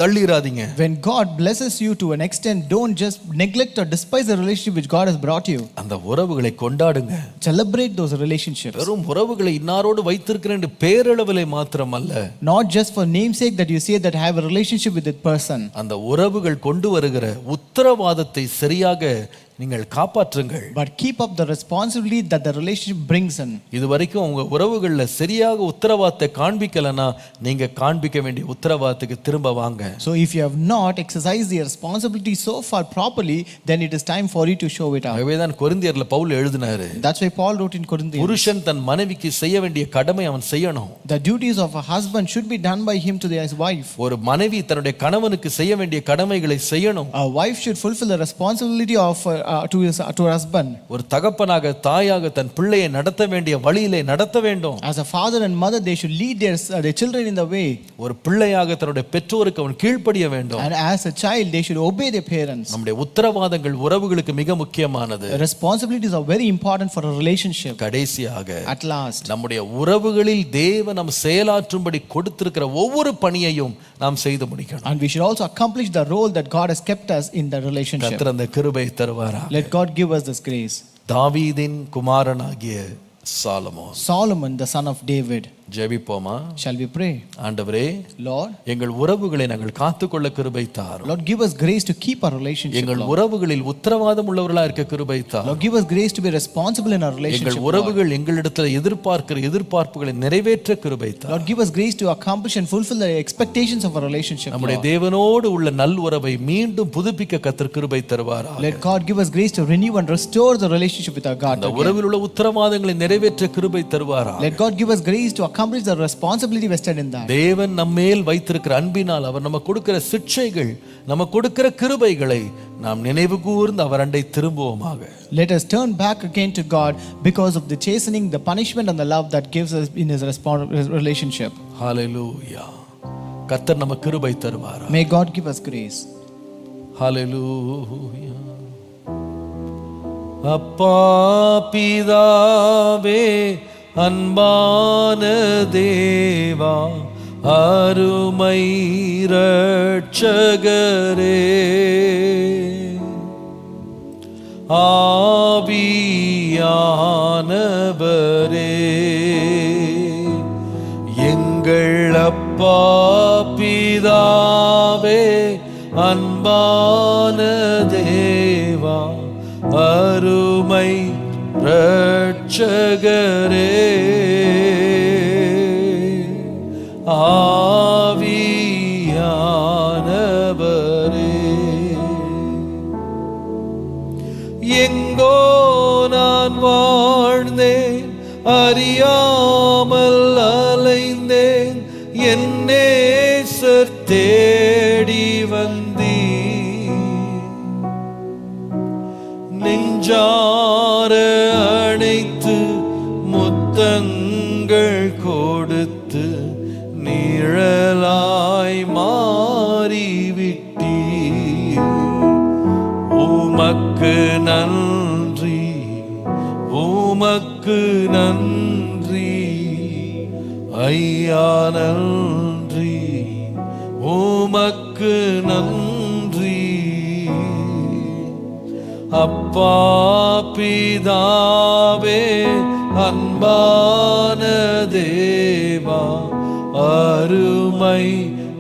தள்ளிராதீங்க. When God blesses you to an extent, don't just neglect or despise the relationship which God has brought you. அந்த உறவுகளை கொண்டாடுங்க. Celebrate those relationships. வெறும் உறவுகளை இன்னாரோடு வைத்திருக்கிறேன் என்று பேரளவிலே மாத்திரமல்ல, not just for namesake that you say that I have a relationship with that person. அந்த உறவுகள் கொண்டு வருகிற உத்தரவாதத்தை சரியாக நீங்கள் காப்பாற்றுங்கள். But keep up the responsibility that the relationship brings in. இதுவரைக்கும் உங்க உறவுகள்ல சரியாக உத்தரவாதத்தை காண்பிக்கலனா நீங்க காண்பிக்க வேண்டிய உத்தரவாதத்துக்கு திரும்ப வாங்க. So if you have not exercised the responsibility so far properly, then it is time for you to show it out. ஆகவேதான் கொரிந்தியர்ல பவுல் எழுதினாரு, That's why Paul wrote in Corinthians, புருஷன் தன் மனைவிக்கு செய்ய வேண்டிய கடமை அவன் செய்யணும். the duties of a husband should be done by him to his wife. ஒரு மனைவி தன்னுடைய கணவனுக்கு செய்ய வேண்டிய கடமைகளை செய்யணும். A wife should fulfill the responsibility of to her husband. ஒரு தகப்பனாக தாயாக தன் பிள்ளையை நடத்த வேண்டிய வழியிலே நடத்த வேண்டும். As a father and mother, they should lead their children in the way. ஒரு பிள்ளையாக தன்னுடைய பெற்றோருக்கு அவன் கீழ்ப்படிய வேண்டும். And as a child, they should obey their parents. நம்முடைய உத்தரவாதங்கள் உறவுகளுக்கு மிக முக்கியமானது. Responsibilities are very important for a relationship. கடைசியாக, at last, நம்முடைய உறவுகளில் தேவன் நாம் செயலாற்றும்படி கொடுத்திருக்கிற ஒவ்வொரு பணியையும் நாம் செய்து முடிக்கணும். and we should also accomplish the role that God has kept us in the relationship. கர்த்தர் அந்த கிருபையை தருவாராக. Let God give us this grace. தாவீதின் குமாரனாகிய Solomon, Solomon the son of David, ஜெபிப்போமா? Shall we pray? ஆண்டவரே, Lord, எங்கள் உறவுகளை நாங்கள் காத்துக்கொள்ள கிருபை தாரும். Lord, give us grace to keep our relationship. எங்கள் உறவுகளில் உத்தரவாதம் உள்ளவர்களா இருக்க கிருபை தாரும். Lord, give us grace to be responsible in our relationship. எங்கள் உறவுகள் எங்களிடத்தில் எதிர்பார்க்கிற எதிர்பார்ப்புகளை நிறைவேற்ற கிருபை தாரும். Lord, give us grace to accomplish and fulfill the expectations of our relationship. நம்முடைய தேவனோடு உள்ள நல் உறவை மீண்டும் புதுப்பிக்க கர்த்தர் கிருபை தருவாராக. Let God give us grace to renew and restore the relationship with our God. அந்த உறவில் உள்ள உத்தரவாதங்களை நிறைவேற்ற கிருபை தருவாராக. Let God give us grace to accomplish the responsibility vested in that. தேவன் நம்மேல் வைத்திருக்கிற அன்பினால் அவர் நமக்கு கொடுக்கிற சிட்சைகள், நமக்கு கொடுக்கிற கிருபைகளை நாம் நினைவு கூர்ந்து அவர் அண்டை திரும்புவோமாக. Let us turn back again to God because of the chastening, the punishment and the love that gives us in his relationship. Hallelujah. கர்த்தர் நமக்கு கிருபை தருவாராக. May God give us grace. Hallelujah. அப்பா பிதாவே, அன்பான தேவா, அருமை இரட்சகரே, ஆவியானவரே, எங்கள் அப்பா பிதாவே, அன்பான தேவா, அருமை இரட்சகரே, ஆவியானவரே, எங்கோ நான் வாழ்ந்தேன், அறியாமல் அலைந்தேன், என் நேசர் தேடி வந்தீர், நெஞ்சார அணைத்து முத்தங்கள் கொடுத்து நிழலாய் மாறிவிட்டீர். உமக்கு நன்றி, உமக்கு நன்றி ஐயா, நன்றி, உமக்கு நன்றி. அப்பா பிதாவே, அன்பான தேவா, அருமை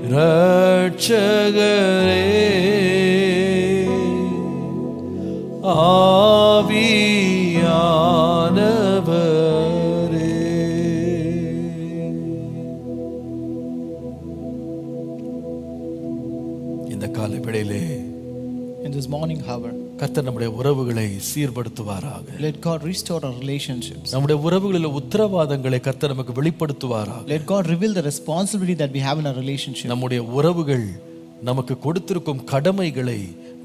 இரட்சகரே, ஆவியானவரே. இந்த காலை வேளையிலே, In this morning hour, கர்த்தர் நம்முடைய உறவுகளை சீர்படுத்துவாராக. let God restore our relationships. நம்முடைய உறவுகளில் உத்தரவாதங்களை கர்த்தர் நமக்கு வெளிப்படுத்துவாராக. Let God reveal the responsibility that we have in our relationship. நம்முடைய உறவுகள் நமக்கு கொடுத்திருக்கும் கடமைகளை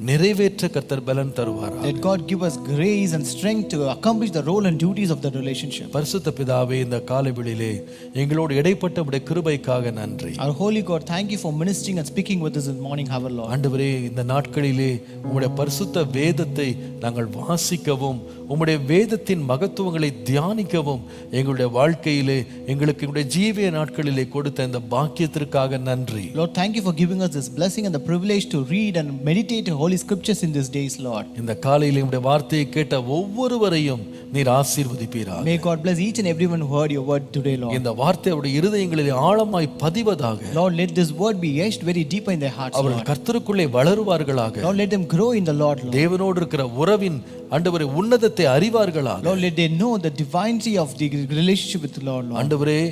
நிறைவேற்ற கர்த்தர் பலன் தருவாராக. Let God give us grace and strength to accomplish the role and duties of the relationship. பரிசுத்த பிதாவே, இந்த காலைவேளையிலே எங்களோடு இடைப்பட்ட உம்முடைய கிருபைக்காக நன்றி. Our holy God, thank you for ministering and speaking with us in morning hour, Lord. ஆண்டவரே, இந்த நாட்களிலே உம்முடைய பரிசுத்த வேதத்தை நாங்கள் வாசிக்கவும், உம்முடைய வேதத்தின் மகத்துவங்களை தியானிக்கவும் எங்களுடைய வாழ்க்கையிலே எங்களுக்கு எங்களுடைய ஜீவிய நாட்களிலே கொடுத்த இந்த பாக்கியத்திற்காக நன்றி. Lord, thank you for giving us this blessing and the privilege to read and meditate holy scriptures in these days, Lord. இந்த காலையிலே உம்முடைய வார்த்தையை கேட்ட ஒவ்வொருவரையும் நீர் ஆசீர்வதிப்பீராக. May God bless each and everyone who heard your word today, Lord. இந்த வார்த்தை அவருடைய இருதயங்களிலே ஆழமாய் பதிவதாக. Lord, let this word be etched very deep in their hearts, அவர்கள் Lord. கர்த்தருக்குள்ளே வளருவார்களாக. Lord, let them grow in the Lord, Lord. தேவனோடு இருக்கிற உறவின் ஆண்டவரே உன்னதத்தை அறிவார்களாக. Lord, let they know the divinity of the relationship with the Lord, Lord. ஆண்டவரே,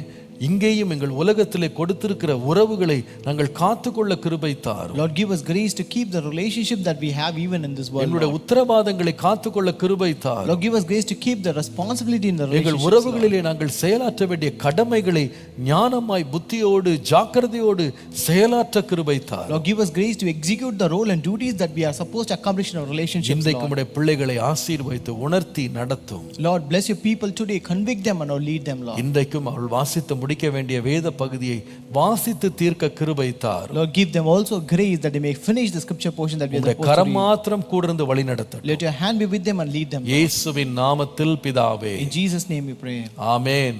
இங்கேயும் எங்கள் உலகத்திலே கொடுத்திருக்கிற உறவுகளை நாங்கள் காத்துக்கொள்ள கிருபை தாரும். Lord, give us grace to keep the relationship that we have even in this world, எங்களுடைய Lord. உத்தரவாதங்களை காத்துக்கொள்ள கிருபை தாரும். Lord, give us grace to keep the responsibility in the எங்கள் relationship, உறவுகளிலே நாங்கள் செயலாற்ற வேண்டிய கடமைகளை ஞானமாய் புத்தியோடு ஜாக்கிரதையோடு செயலாற்ற கிருபை தாரும். Lord, give us grace to execute the role and duties that we are supposed to accomplish in our relationships, இன்றைக்கு Lord. உம்முடைய பிள்ளைகளை ஆசீர்வதித்து உணர்த்தி நடத்தும். Lord, bless your people today, convict them and lead them, Lord. இன்றைக்கும் அவள் வாசித்து முடிக்க வேண்டிய வேத பகுதியை வாசித்து தீர்க்க கிருபை தாரும். Lord, give them also grace that they may finish the scripture portion that we are உம்முடைய supposed to கரம் read. மாத்திரம் கூட இருந்து வழி நடத்தட்டும். Let your hand be with them and lead them, Lord. இயேசுவின் நாமத்தில் பிதாவே, In Jesus' name we pray. ஆமென்,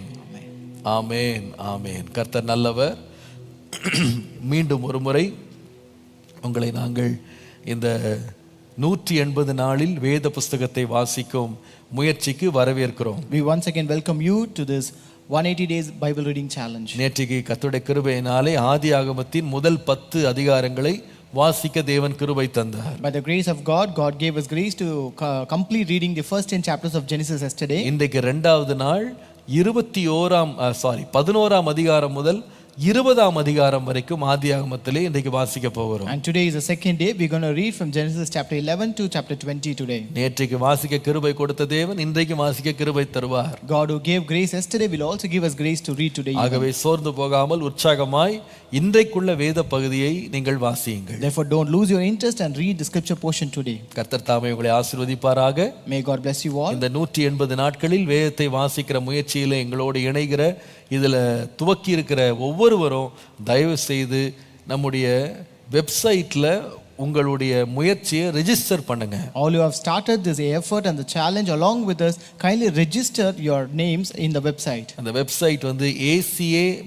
ஆமென், ஆமென். கர்த்தர் நல்லவர். மீண்டும் ஒரு முறை உங்களை நாங்கள் இந்த 180 நாளில் வேத புஸ்தகத்தை வாசிக்கும் முயற்சிக்கு வரவேற்கிறோம். We once again welcome you to this 180 days Bible reading challenge. நேற்றைக்கு கர்த்தருடைய கிருபையினாலே ஆதியாகமத்தின் முதல் 10 அதிகாரங்களை வாசிக்க தேவன் கிருபை தந்தார். By the grace of God, God gave us grace to complete reading the first 10 chapters of Genesis yesterday. இன்றைக்கு இரண்டாவது நாள் 11ஆம் அதிகாரம் முதல் 20ஆம் அதிகாரம் வரைக்கும் ஆதியாகமத்திலே இன்றைக்கு வாசிக்க போகிறோம். And today is the second day. We're going to read from Genesis chapter 11 to chapter 20 today. நேற்றைக்கு வாசிக்க கிருபை கொடுத்த தேவன் இன்றைக்கு வாசிக்க கிருபை தருவார். God who gave grace yesterday will also give us grace to read today. ஆகவே சோர்ந்து போகாமல் உற்சாகமாய் இன்றைக்குள்ள வேத பகுதியை நீங்கள் வாசியுங்கள். Therefore don't lose your interest and read the scripture portion today. கர்த்தர் தாமே உங்களை ஆசீர்வதிப்பாராக. May God bless you all. இந்த 180 நாட்களில் வேதத்தை வாசிக்கிற முயற்சியில எங்களோடு இணைகிற இதுல துவக்கி இருக்கிற ஒவ்வொருவரும் தயவு செய்து நம்முடைய வெப்சைட்ல உங்களுடைய முயற்சியை ரெஜிஸ்டர் பண்ணுங்க. All you have started this effort and the challenge along with us, kindly register your names in the website. அந்த வெப்சைட் வந்து acabrc.com.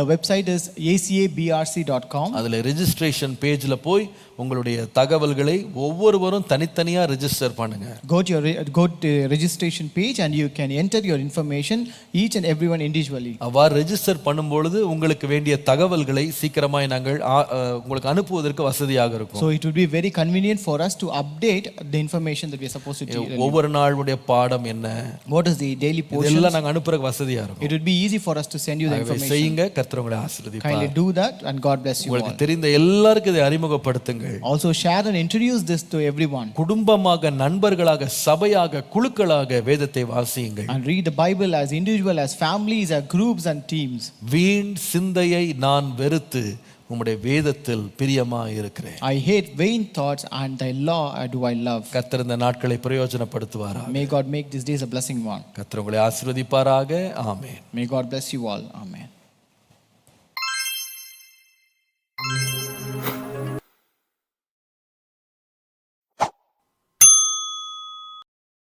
The website is acabrc.com. அதுல ரெஜிஸ்ட்ரேஷன் பேஜ்ல போய் உங்களுடைய தகவல்களை ஒவ்வொருவரும் தனித்தனியா ரெஜிஸ்டர் பண்ணுங்க. Go to registration page and you can enter your information each and everyone individually. அவ்வாறு ரெஜிஸ்டர் பண்ணும்பொழுது உங்களுக்கு வேண்டிய தகவல்களை சீக்கிரமாய் நாங்கள் உங்களுக்கு அனுப்புவதற்கு வசதியாக இருக்கும். So it would be very convenient for us to update the information that we are supposed to tell you. ஒவ்வொரு நாளுடைய பாடம் என்ன, What is the daily portion? இதெல்லாம் நாங்க அனுப்புறதுக்கு வசதியா இருக்கும். It would be easy for us to send you the information. செய்யுங்க, கர்த்தர் உங்களை ஆசீர்வதிப்பார். Kindly do that and God bless you all. உங்களுக்கு தெரிந்த எல்லாருக்கும் இதை அறிமுகப்படுத்துங்க. Also share and introduce this to everyone. குடும்பமாக, நண்பர்களாக, சபையாக, குழுக்களாக வேதத்தை வாசியுங்கள். And read the Bible as individual, as families, as groups and teams. வீண் சிந்தையை நான் வெறுத்து உம்முடைய வேதத்தில் பிரியமாய் இருக்கிறேன். I hate vain thoughts and thy law do I love. கர்த்தர் இந்த நாட்களை பிரயோஜனப்படுத்துவாராக. May God make these days a blessing one. கர்த்தர் உங்களை ஆசீர்வதிப்பாராக. ஆமென். May God bless you all. Amen.